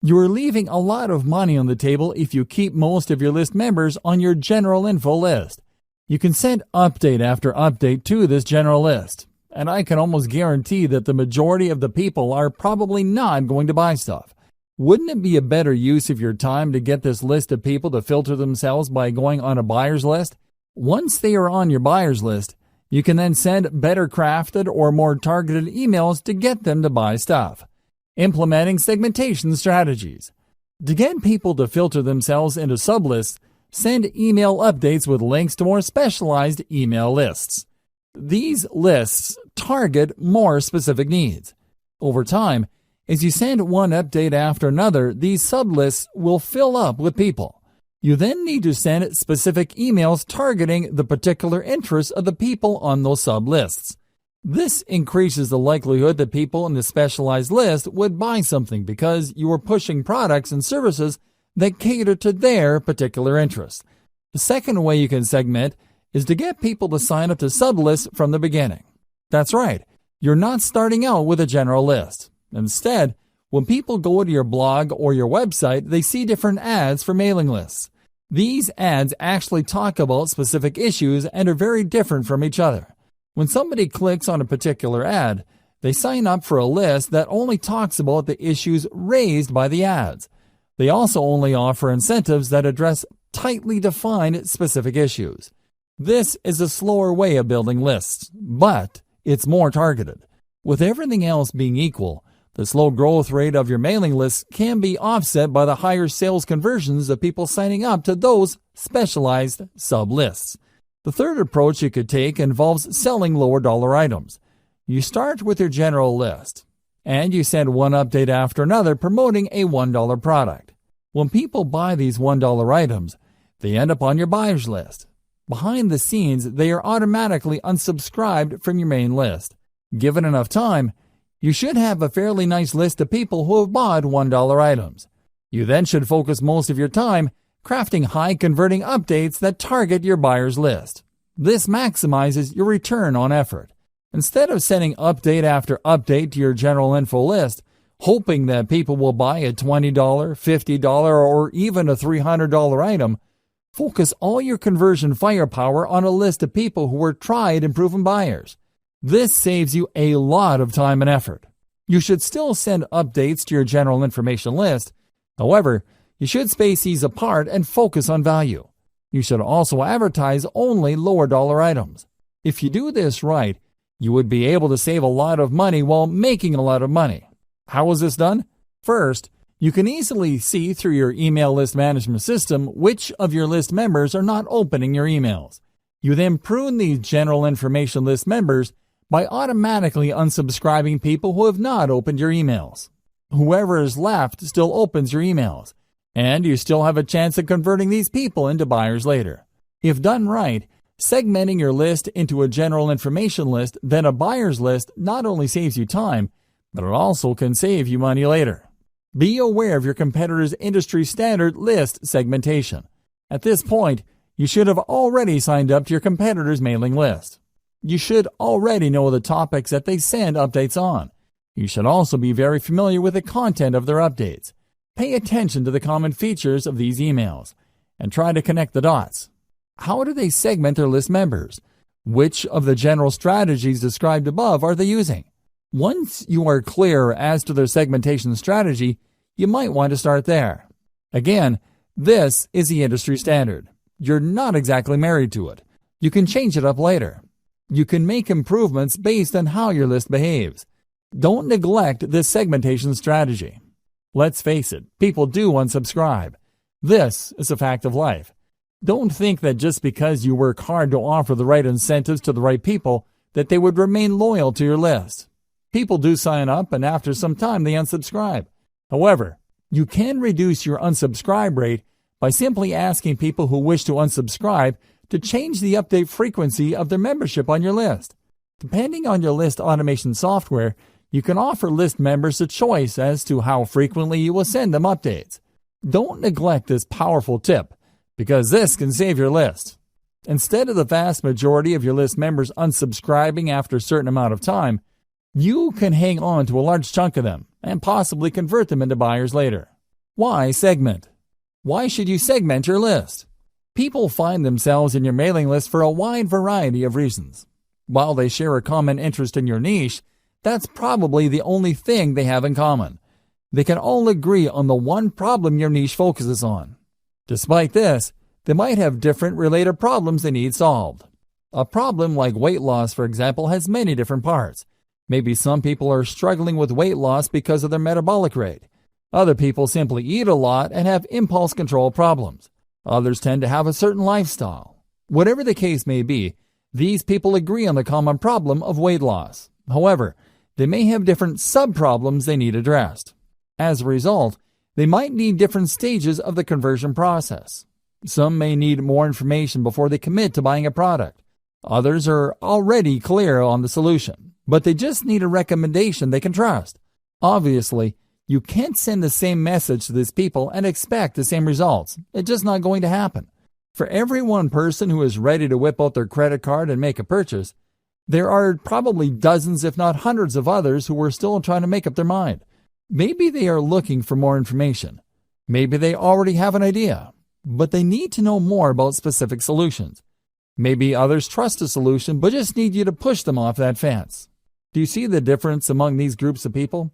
You are leaving a lot of money on the table if you keep most of your list members on your general info list. You can send update after update to this general list, and I can almost guarantee that the majority of the people are probably not going to buy stuff. Wouldn't it be a better use of your time to get this list of people to filter themselves by going on a buyer's list? Once they are on your buyer's list, you can then send better crafted or more targeted emails to get them to buy stuff. Implementing segmentation strategies. To get people to filter themselves into sublists, send email updates with links to more specialized email lists. These lists target more specific needs. Over time, as you send one update after another, these sublists will fill up with people. You then need to send specific emails targeting the particular interests of the people on those sublists. This increases the likelihood that people in the specialized list would buy something because you are pushing products and services that cater to their particular interests. The second way you can segment is to get people to sign up to sublists from the beginning. That's right, you're not starting out with a general list. Instead, when people go to your blog or your website, they see different ads for mailing lists. These ads actually talk about specific issues and are very different from each other. When somebody clicks on a particular ad, they sign up for a list that only talks about the issues raised by the ads. They also only offer incentives that address tightly defined specific issues. This is a slower way of building lists, but it's more targeted. With everything else being equal, the slow growth rate of your mailing list can be offset by the higher sales conversions of people signing up to those specialized sub-lists. The third approach you could take involves selling lower dollar items. You start with your general list, and you send one update after another promoting a $1 product. When people buy these $1 items, they end up on your buyer's list. Behind the scenes, they are automatically unsubscribed from your main list. Given enough time, you should have a fairly nice list of people who have bought $1 items. You then should focus most of your time crafting high-converting updates that target your buyer's list. This maximizes your return on effort. Instead of sending update after update to your general info list, hoping that people will buy a $20, $50, or even a $300 item. Focus all your conversion firepower on a list of people who are tried and proven buyers. This saves you a lot of time and effort. You should still send updates to your general information list. However, you should space these apart and focus on value. You should also advertise only lower dollar items. If you do this right, you would be able to save a lot of money while making a lot of money. How is this done? First, you can easily see through your email list management system which of your list members are not opening your emails. You then prune these general information list members by automatically unsubscribing people who have not opened your emails. Whoever is left still opens your emails, and you still have a chance of converting these people into buyers later. If done right, segmenting your list into a general information list, then a buyer's list not only saves you time, but it also can save you money later. Be aware of your competitor's industry standard list segmentation. At this point, you should have already signed up to your competitor's mailing list. You should already know the topics that they send updates on. You should also be very familiar with the content of their updates. Pay attention to the common features of these emails and try to connect the dots. How do they segment their list members? Which of the general strategies described above are they using? Once you are clear as to their segmentation strategy, you might want to start there. Again, this is the industry standard. You're not exactly married to it. You can change it up later. You can make improvements based on how your list behaves. Don't neglect this segmentation strategy. Let's face it, people do unsubscribe. This is a fact of life. Don't think that just because you work hard to offer the right incentives to the right people, that they would remain loyal to your list. People do sign up, and after some time they unsubscribe. However, you can reduce your unsubscribe rate by simply asking people who wish to unsubscribe to change the update frequency of their membership on your list. Depending on your list automation software, you can offer list members a choice as to how frequently you will send them updates. Don't neglect this powerful tip, because this can save your list. Instead of the vast majority of your list members unsubscribing after a certain amount of time, you can hang on to a large chunk of them and possibly convert them into buyers later. Why segment? Why should you segment your list? People find themselves in your mailing list for a wide variety of reasons. While they share a common interest in your niche, that's probably the only thing they have in common. They can all agree on the one problem your niche focuses on. Despite this, they might have different related problems they need solved. A problem like weight loss, for example, has many different parts. Maybe some people are struggling with weight loss because of their metabolic rate. Other people simply eat a lot and have impulse control problems. Others tend to have a certain lifestyle. Whatever the case may be, these people agree on the common problem of weight loss. However, they may have different sub-problems they need addressed. As a result, they might need different stages of the conversion process. Some may need more information before they commit to buying a product. Others are already clear on the solution, but they just need a recommendation they can trust. Obviously, you can't send the same message to these people and expect the same results. It's just not going to happen. For every one person who is ready to whip out their credit card and make a purchase, there are probably dozens, if not hundreds of others who are still trying to make up their mind. Maybe they are looking for more information. Maybe they already have an idea, but they need to know more about specific solutions. Maybe others trust a solution but just need you to push them off that fence. Do you see the difference among these groups of people?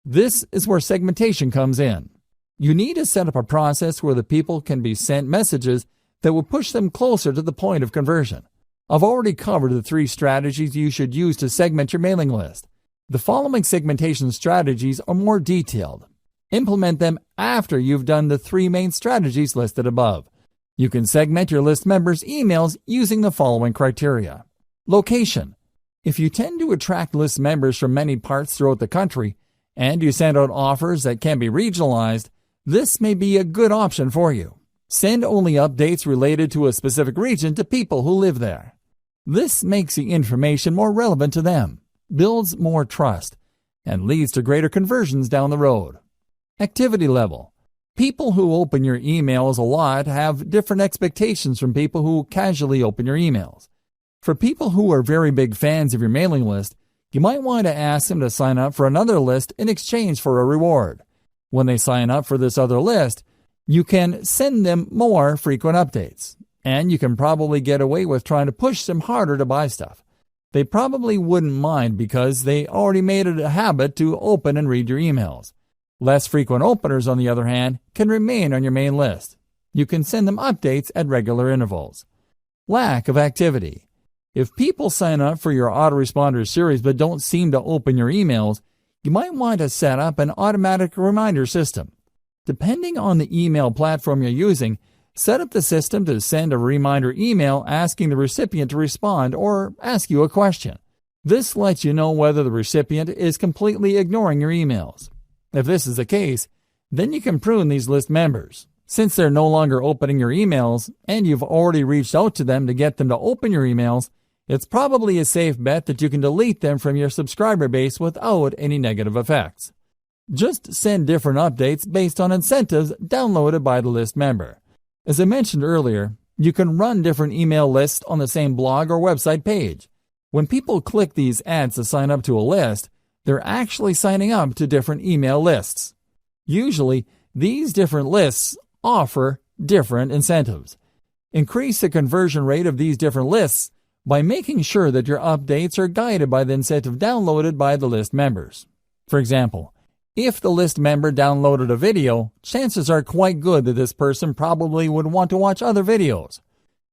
This is where segmentation comes in. You need to set up a process where the people can be sent messages that will push them closer to the point of conversion. I've already covered the 3 strategies you should use to segment your mailing list. The following segmentation strategies are more detailed. Implement them after you've done the 3 main strategies listed above. You can segment your list members' emails using the following criteria. Location. If you tend to attract list members from many parts throughout the country, and you send out offers that can be regionalized, this may be a good option for you. Send only updates related to a specific region to people who live there. This makes the information more relevant to them, builds more trust, and leads to greater conversions down the road. Activity level. People who open your emails a lot have different expectations from people who casually open your emails. For people who are very big fans of your mailing list, You might want to ask them to sign up for another list in exchange for a reward. When they sign up for this other list, you can send them more frequent updates, and you can probably get away with trying to push them harder to buy stuff. They probably wouldn't mind because they already made it a habit to open and read your emails. Less frequent openers, on the other hand, can remain on your main list. You can send them updates at regular intervals. Lack of activity. If people sign up for your autoresponder series but don't seem to open your emails, you might want to set up an automatic reminder system. Depending on the email platform you're using, set up the system to send a reminder email asking the recipient to respond or ask you a question. This lets you know whether the recipient is completely ignoring your emails. If this is the case, then you can prune these list members. Since they're no longer opening your emails and you've already reached out to them to get them to open your emails, it's probably a safe bet that you can delete them from your subscriber base without any negative effects. Just send different updates based on incentives downloaded by the list member. As I mentioned earlier, you can run different email lists on the same blog or website page. When people click these ads to sign up to a list, they're actually signing up to different email lists. Usually, these different lists offer different incentives. Increase the conversion rate of these different lists by making sure that your updates are guided by the incentive downloaded by the list members. For example, if the list member downloaded a video, chances are quite good that this person probably would want to watch other videos.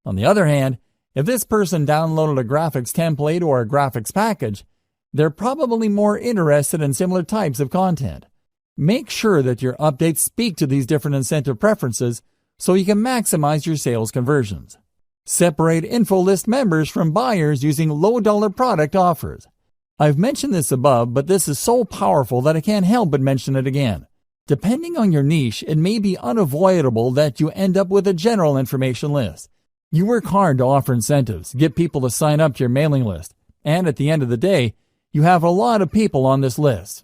On the other hand, if this person downloaded a graphics template or a graphics package, they're probably more interested in similar types of content. Make sure that your updates speak to these different incentive preferences so you can maximize your sales conversions. Separate info list members from buyers using low-dollar product offers. I've mentioned this above, but this is so powerful that I can't help but mention it again. Depending on your niche, it may be unavoidable that you end up with a general information list. You work hard to offer incentives, get people to sign up to your mailing list, and at the end of the day, you have a lot of people on this list.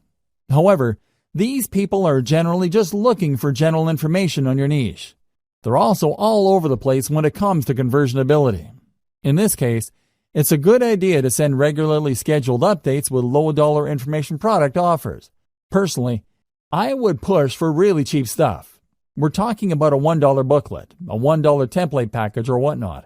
However, these people are generally just looking for general information on your niche. They're also all over the place when it comes to conversionability. In this case, it's a good idea to send regularly scheduled updates with low-dollar information product offers. Personally, I would push for really cheap stuff. We're talking about a $1 booklet, a $1 template package, or whatnot.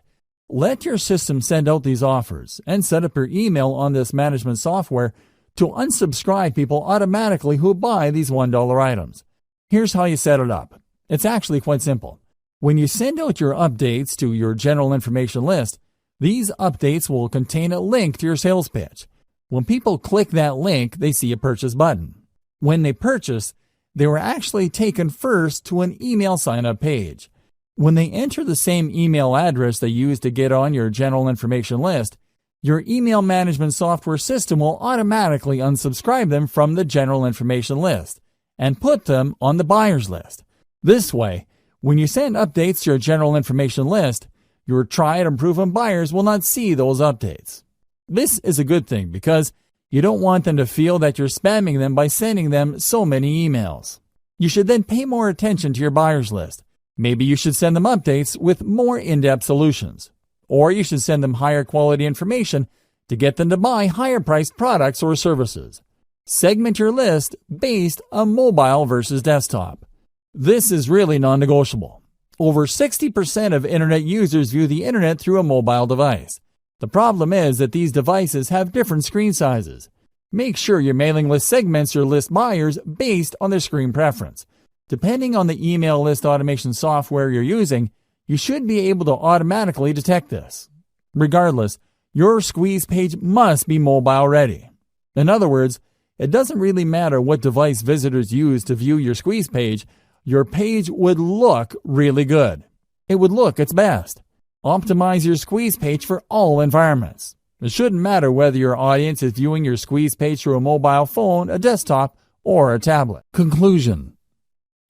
Let your system send out these offers and set up your email on this management software to unsubscribe people automatically who buy these $1 items. Here's how you set it up. It's actually quite simple. When you send out your updates to your general information list, these updates will contain a link to your sales pitch. When people click that link, they see a purchase button. When they purchase, they were actually taken first to an email sign-up page. When they enter the same email address they used to get on your general information list, your email management software system will automatically unsubscribe them from the general information list and put them on the buyer's list. This way, when you send updates to your general information list, your tried and proven buyers will not see those updates. This is a good thing because you don't want them to feel that you're spamming them by sending them so many emails. You should then pay more attention to your buyer's list. Maybe you should send them updates with more in-depth solutions. Or you should send them higher quality information to get them to buy higher priced products or services. Segment your list based on mobile versus desktop. This is really non-negotiable. Over 60% of internet users view the internet through a mobile device. The problem is that these devices have different screen sizes. Make sure your mailing list segments your list buyers based on their screen preference. Depending on the email list automation software you're using, you should be able to automatically detect this. Regardless, your squeeze page must be mobile ready. In other words, it doesn't really matter what device visitors use to view your squeeze page, your page would look really good. It would look its best. Optimize your squeeze page for all environments. It shouldn't matter whether your audience is viewing your squeeze page through a mobile phone, a desktop, or a tablet. Conclusion.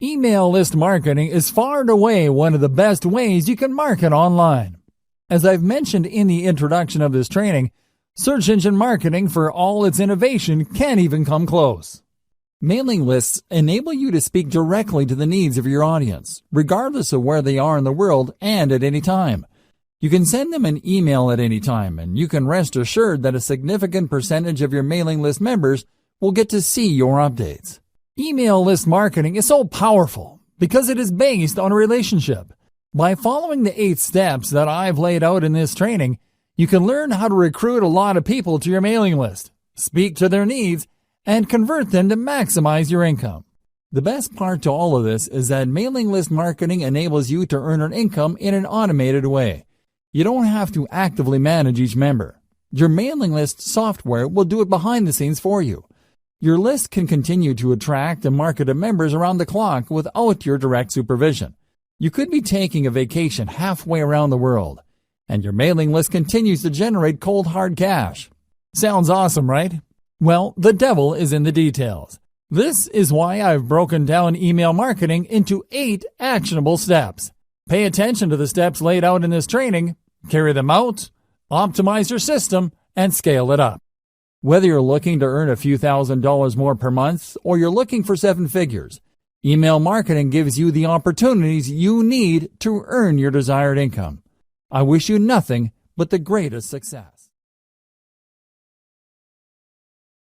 Email list marketing is far and away one of the best ways you can market online. As I've mentioned in the introduction of this training, search engine marketing, for all its innovation, can't even come close. Mailing lists enable you to speak directly to the needs of your audience, regardless of where they are in the world and at any time. You can send them an email at any time, and you can rest assured that a significant percentage of your mailing list members will get to see your updates. Email list marketing is so powerful because it is based on a relationship. By following the 8 steps that I've laid out in this training, you can learn how to recruit a lot of people to your mailing list, speak to their needs, and convert them to maximize your income. The best part to all of this is that mailing list marketing enables you to earn an income in an automated way. You don't have to actively manage each member. Your mailing list software will do it behind the scenes for you. Your list can continue to attract and market to members around the clock without your direct supervision. You could be taking a vacation halfway around the world, and your mailing list continues to generate cold hard cash. Sounds awesome, right? Well, the devil is in the details. This is why I've broken down email marketing into 8 actionable steps. Pay attention to the steps laid out in this training, carry them out, optimize your system, and scale it up. Whether you're looking to earn a few $1,000s more per month or you're looking for 7 figures, email marketing gives you the opportunities you need to earn your desired income. I wish you nothing but the greatest success.